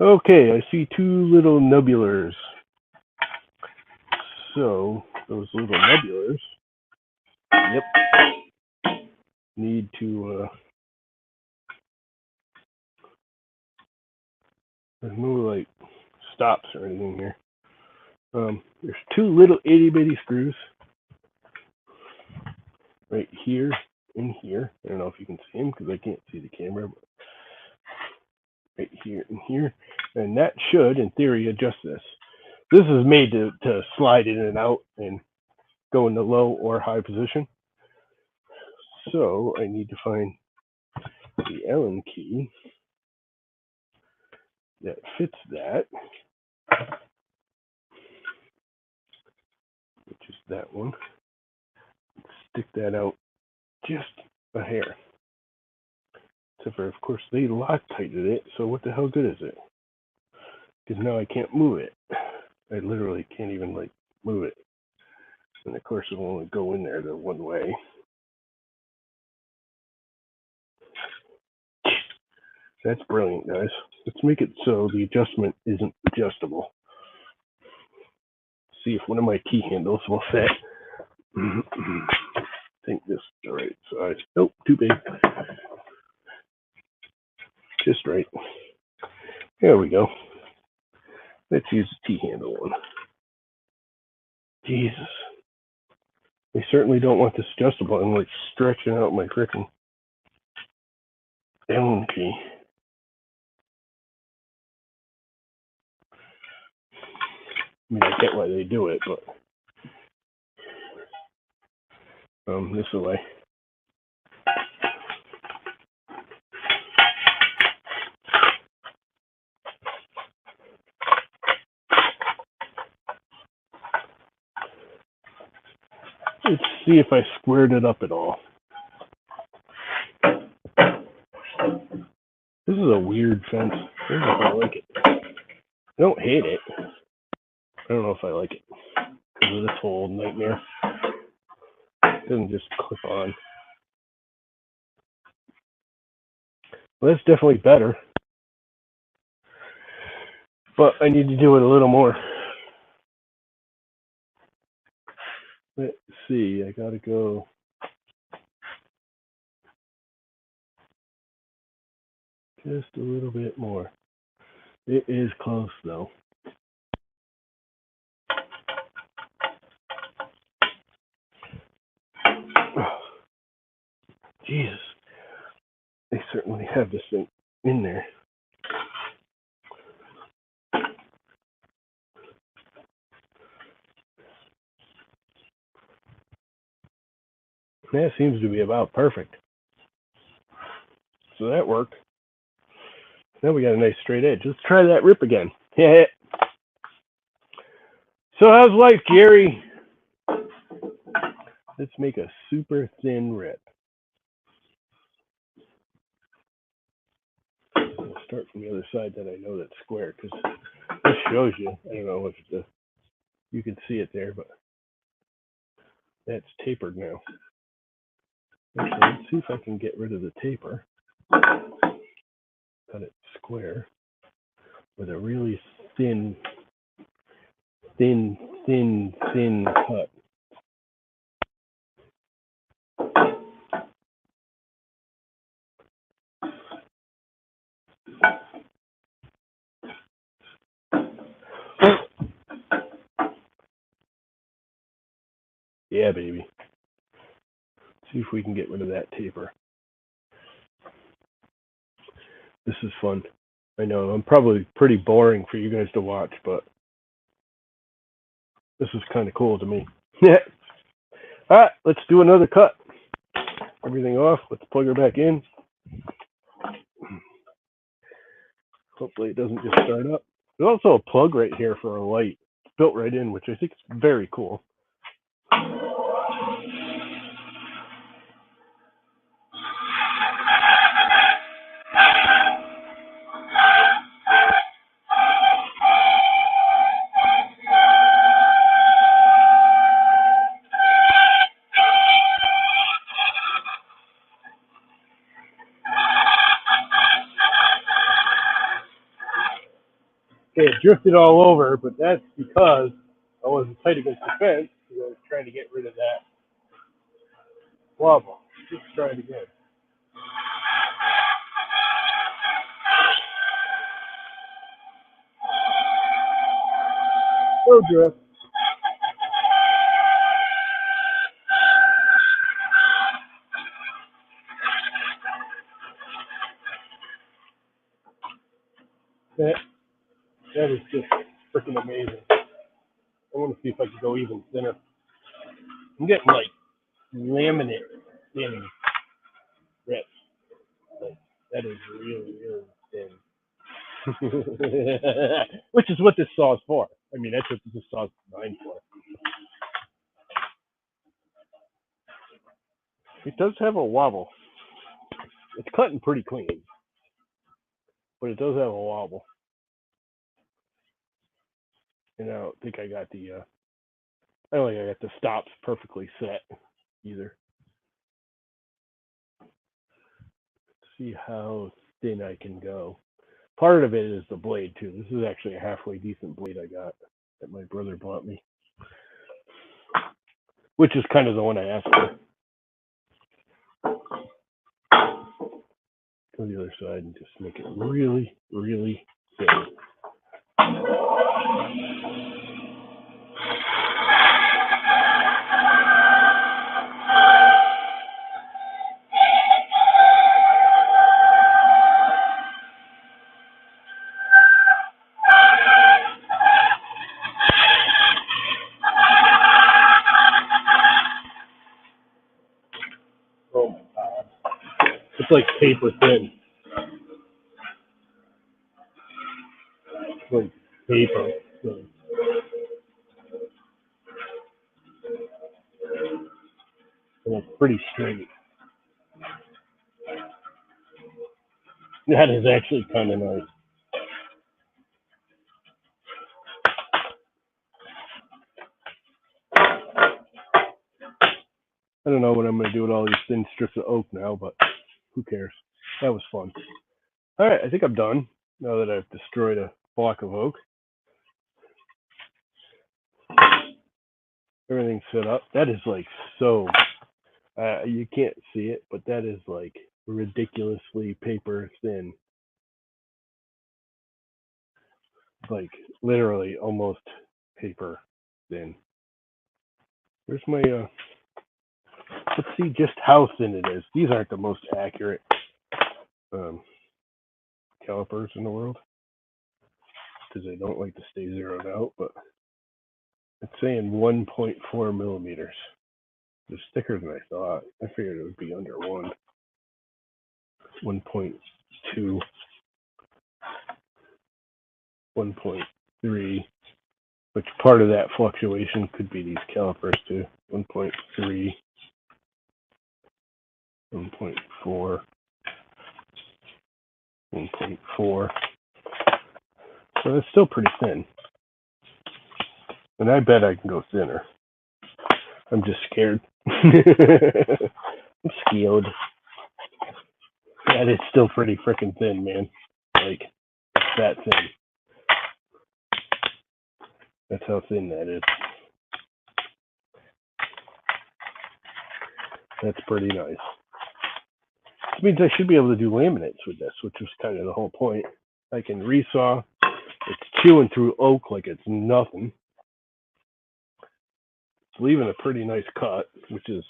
Okay, I see two little nebulars. So those little nebulars, yep, need to. There's no like stops or anything here. There's two little itty bitty screws right here and here. I don't know if you can see them because I can't see the camera, but right here and here, and that should, in theory, adjust this. This is made to slide in and out and go into low or high position. So I need to find the Allen key that fits that, which is that one. Stick that out just a hair. Except for, of course, they Loctited it, so what the hell good is it? Because now I can't move it. I literally can't even, like, move it. And, of course, it will only go in there the one way. That's brilliant, guys. Let's make it so the adjustment isn't adjustable. See if one of my key handles will fit. I think this is the right size. Nope, too big. Just right. There we go. Let's use the T-handle one. Jesus. They certainly don't want this adjustable. I'm like stretching out my frickin' Allen key. I mean, I get why they do it, but this way. Let's see if I squared it up at all. This is a weird fence. I don't know if I like it. I don't hate it. I don't know if I like it because of this whole nightmare. It doesn't just clip on. Well, that's definitely better. But I need to do it a little more. Let's see. I gotta go. Just a little bit more. It is close though. Jesus. They certainly have this thing in there. That seems to be about perfect. So that worked. Now we got a nice straight edge. Let's try that rip again. Yeah. So how's life, Gary? Let's make a super thin rip. I'll start from the other side that I know that's square because this shows you. I don't know if you can see it there, but that's tapered now. Actually, let's see if I can get rid of the taper. Cut it square with a really thin cut. Yeah, baby. Let's see if we can get rid of that taper. This is fun. I know I'm probably pretty boring for you guys to watch, but this is kind of cool to me. Yeah. All right, let's do another cut. Everything off. Let's plug her back in. Hopefully it doesn't just start up. There's also a plug right here for a light. It's built right in, which I think is very cool. Okay, it drifted all over, but that's because I wasn't tight against the fence because I was trying to get rid of that wobble. Just try it again. No drift. That, that is just freaking amazing. I want to see if I can go even thinner. I'm getting like laminate thin rips. Like, that is really, really thin. Which is what this saw is for. I mean, that's what this saw is designed for. It does have a wobble. It's cutting pretty clean, but it does have a wobble. And I don't think I got the I don't think I got the stops perfectly set either. Let's see how thin I can go. Part of it is the blade too. This is actually a halfway decent blade I got that my brother bought me, which is kind of the one I asked for. Go to the other side and just make it really, really thin. Oh my god. It's like paper thin. It's like paper thin. And it's pretty straight. That is actually kind of nice. I don't know what I'm going to do with all these thin strips of oak now, but who cares? That was fun. All right, I think I'm done now that I've destroyed a block of oak. Everything's set up. That is like so, you can't see it, but that is like ridiculously paper thin. Like literally almost paper thin. Where's my, let's see just how thin it is. These aren't the most accurate calipers in the world because they don't like to stay zeroed out, but it's saying 1.4 millimeters. It's thicker than I thought. I figured it would be under 1.2, 1.3, which part of that fluctuation could be these calipers too. 1.3, 1.4, 1.4. So it's still pretty thin. And I bet I can go thinner. I'm just scared. I'm scared. That is still pretty freaking thin, man. Like, that thin. That's how thin that is. That's pretty nice. This means I should be able to do laminates with this, which was kind of the whole point. I can resaw. It's chewing through oak like it's nothing. It's leaving a pretty nice cut, which is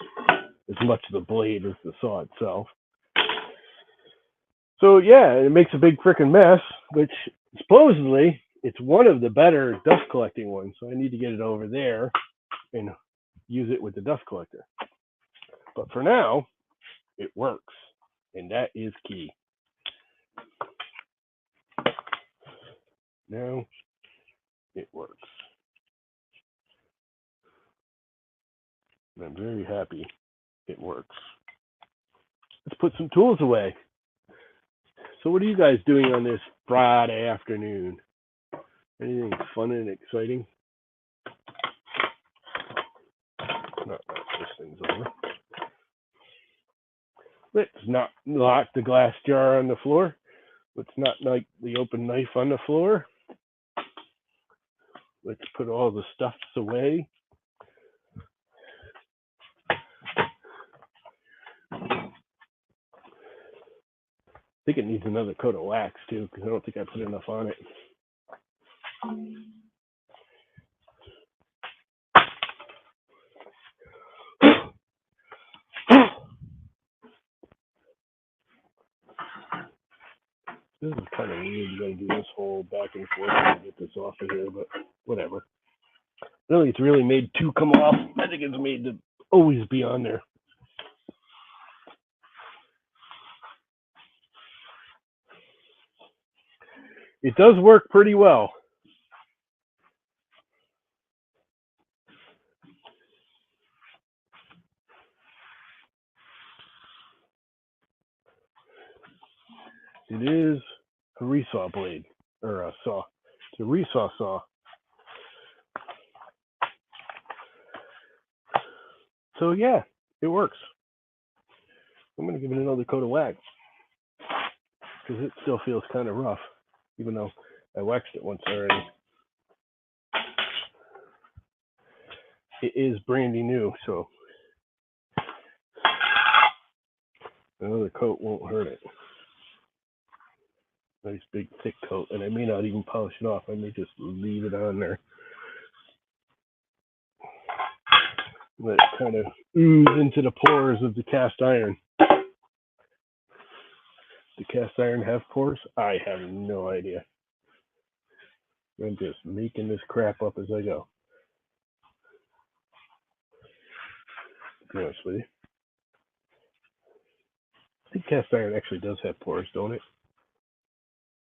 as much the blade as the saw itself. So yeah, it makes a big freaking mess, which supposedly it's one of the better dust collecting ones. So I need to get it over there and use it with the dust collector. But for now, it works, and that is key. Now it works. And I'm very happy it works. Let's put some tools away. So what are you guys doing on this Friday afternoon? Anything fun and exciting? No, this thing's over. Let's not lock the glass jar on the floor. Let's not knock the open knife on the floor. let's put all the stuffs away. I think it needs another coat of wax too, because I don't think I put enough on it. This is kind of weird. You got to do this whole back and forth to get this off of here, but whatever. I don't think it's really made to come off. I think it's made to always be on there. It does work pretty well. It is a resaw blade, or a saw. It's a resaw saw. So yeah, it works. I'm going to give it another coat of wax, because it still feels kind of rough, even though I waxed it once already. It is brandy new, so another coat won't hurt it. Nice big thick coat, and I may not even polish it off. I may just leave it on there. Let it kind of ooze into the pores of the cast iron. The cast iron have pores? I have no idea. I'm just making this crap up as I go. To be honest with you. I think cast iron actually does have pores, don't it?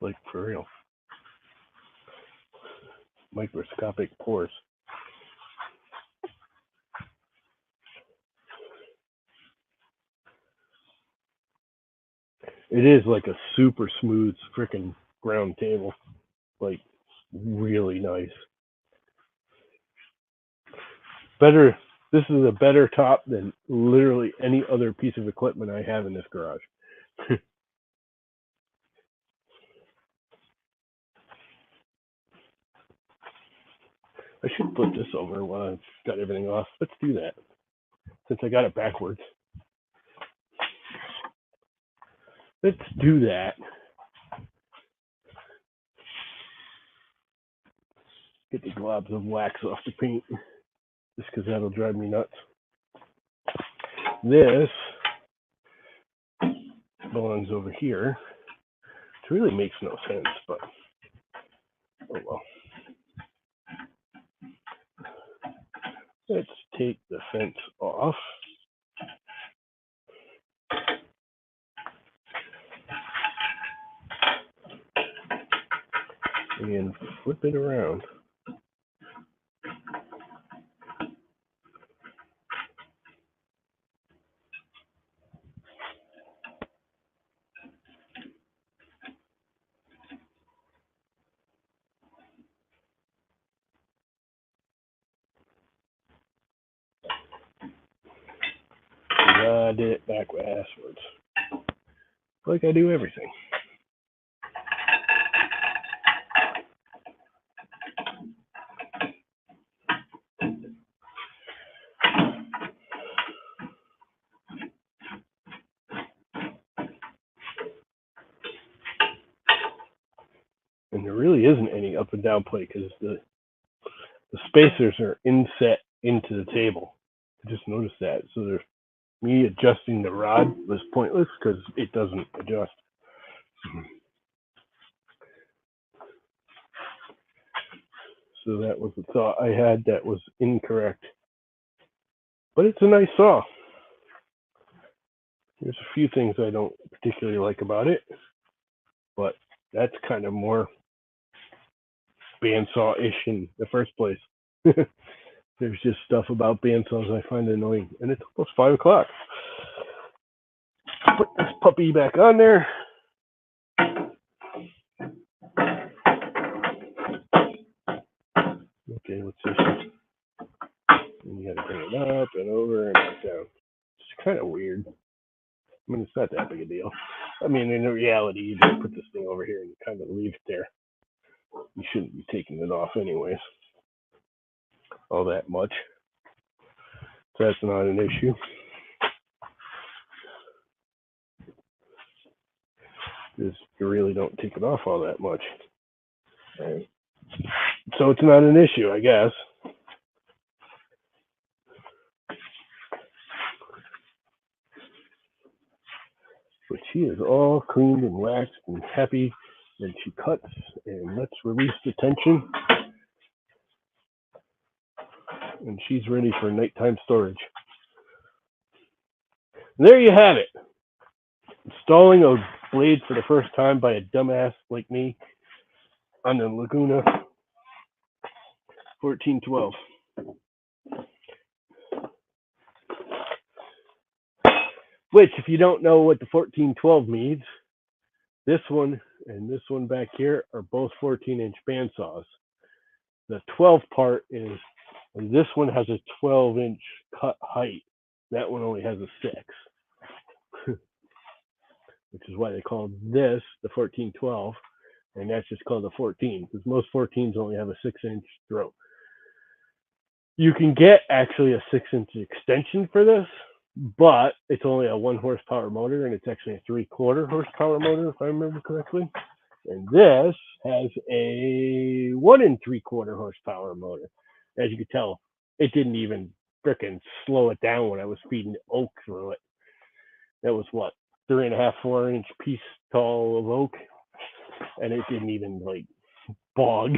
Like, for real. Microscopic pores. It is like a super smooth freaking ground table. Like, really nice. Better. This is a better top than literally any other piece of equipment I have in this garage. I should put this over while I've got everything off. Let's do that, since I got it backwards. Let's do that. Get the globs of wax off the paint, just because that'll drive me nuts. This belongs over here, which really makes no sense, but oh well. Let's take the fence off. And flip it around. I did it backwards, like I do everything. And there really isn't any up and down plate, because the spacers are inset into the table. I just noticed that. So me adjusting the rod was pointless, because it doesn't adjust. So that was the thought I had that was incorrect. But it's a nice saw. There's a few things I don't particularly like about it, but that's kind of more bandsaw-ish in the first place. There's just stuff about bandsaws I find annoying, and it's almost 5 o'clock. Put this puppy back on there. Okay, let's see. And you gotta bring it up and over and back down. It's kind of weird. I mean, it's not that big a deal. I mean, in reality, you just put this thing over here and kind of leave it there. You shouldn't be taking it off anyways. all that much. So that's not an issue. Because you really don't take it off all that much. Right. So it's not an issue, I guess. But she is all cleaned and waxed and happy, and she cuts, and let's release the tension. And she's ready for nighttime storage. And there you have it. Installing a blade for the first time by a dumbass like me on the Laguna 1412. Which, if you don't know what the 1412 means, this one and this one back here are both 14-inch bandsaws. The 12 part is, this one has a 12-inch cut height. That one only has a 6. Which is why they call this the 1412, and that's just called a 14, because most 14s only have a 6-inch throat. You can get actually a 6-inch extension for this, but it's only a 1 horsepower motor, and it's actually a 3/4 horsepower motor, if I remember correctly. And this has a 1 3/4 horsepower motor. As you can tell, it didn't even frickin' slow it down when I was feeding oak through it. That was what, 3.5, 4-inch piece tall of oak, and it didn't even like bog.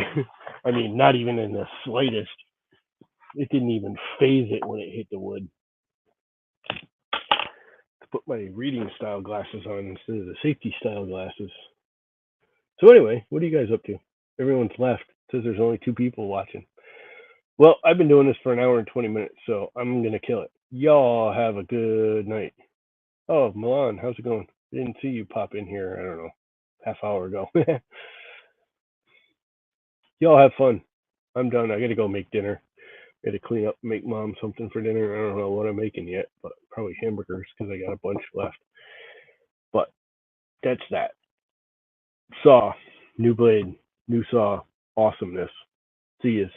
I mean, not even in the slightest. It didn't even phase it when it hit the wood. To put my reading style glasses on instead of the safety style glasses. So anyway, what are you guys up to? Everyone's left. It says there's only 2 people watching. Well, I've been doing this for 1 hour and 20 minutes, so I'm gonna kill it. Y'all have a good night. Oh, Milan, how's it going? Didn't see you pop in here, I don't know, half hour ago. Y'all have fun. I'm done. I gotta go make dinner. Gotta clean up, make mom something for dinner. I don't know what I'm making yet, but probably hamburgers because I got a bunch left. But that's that. Saw, new blade, new saw, awesomeness. See yous.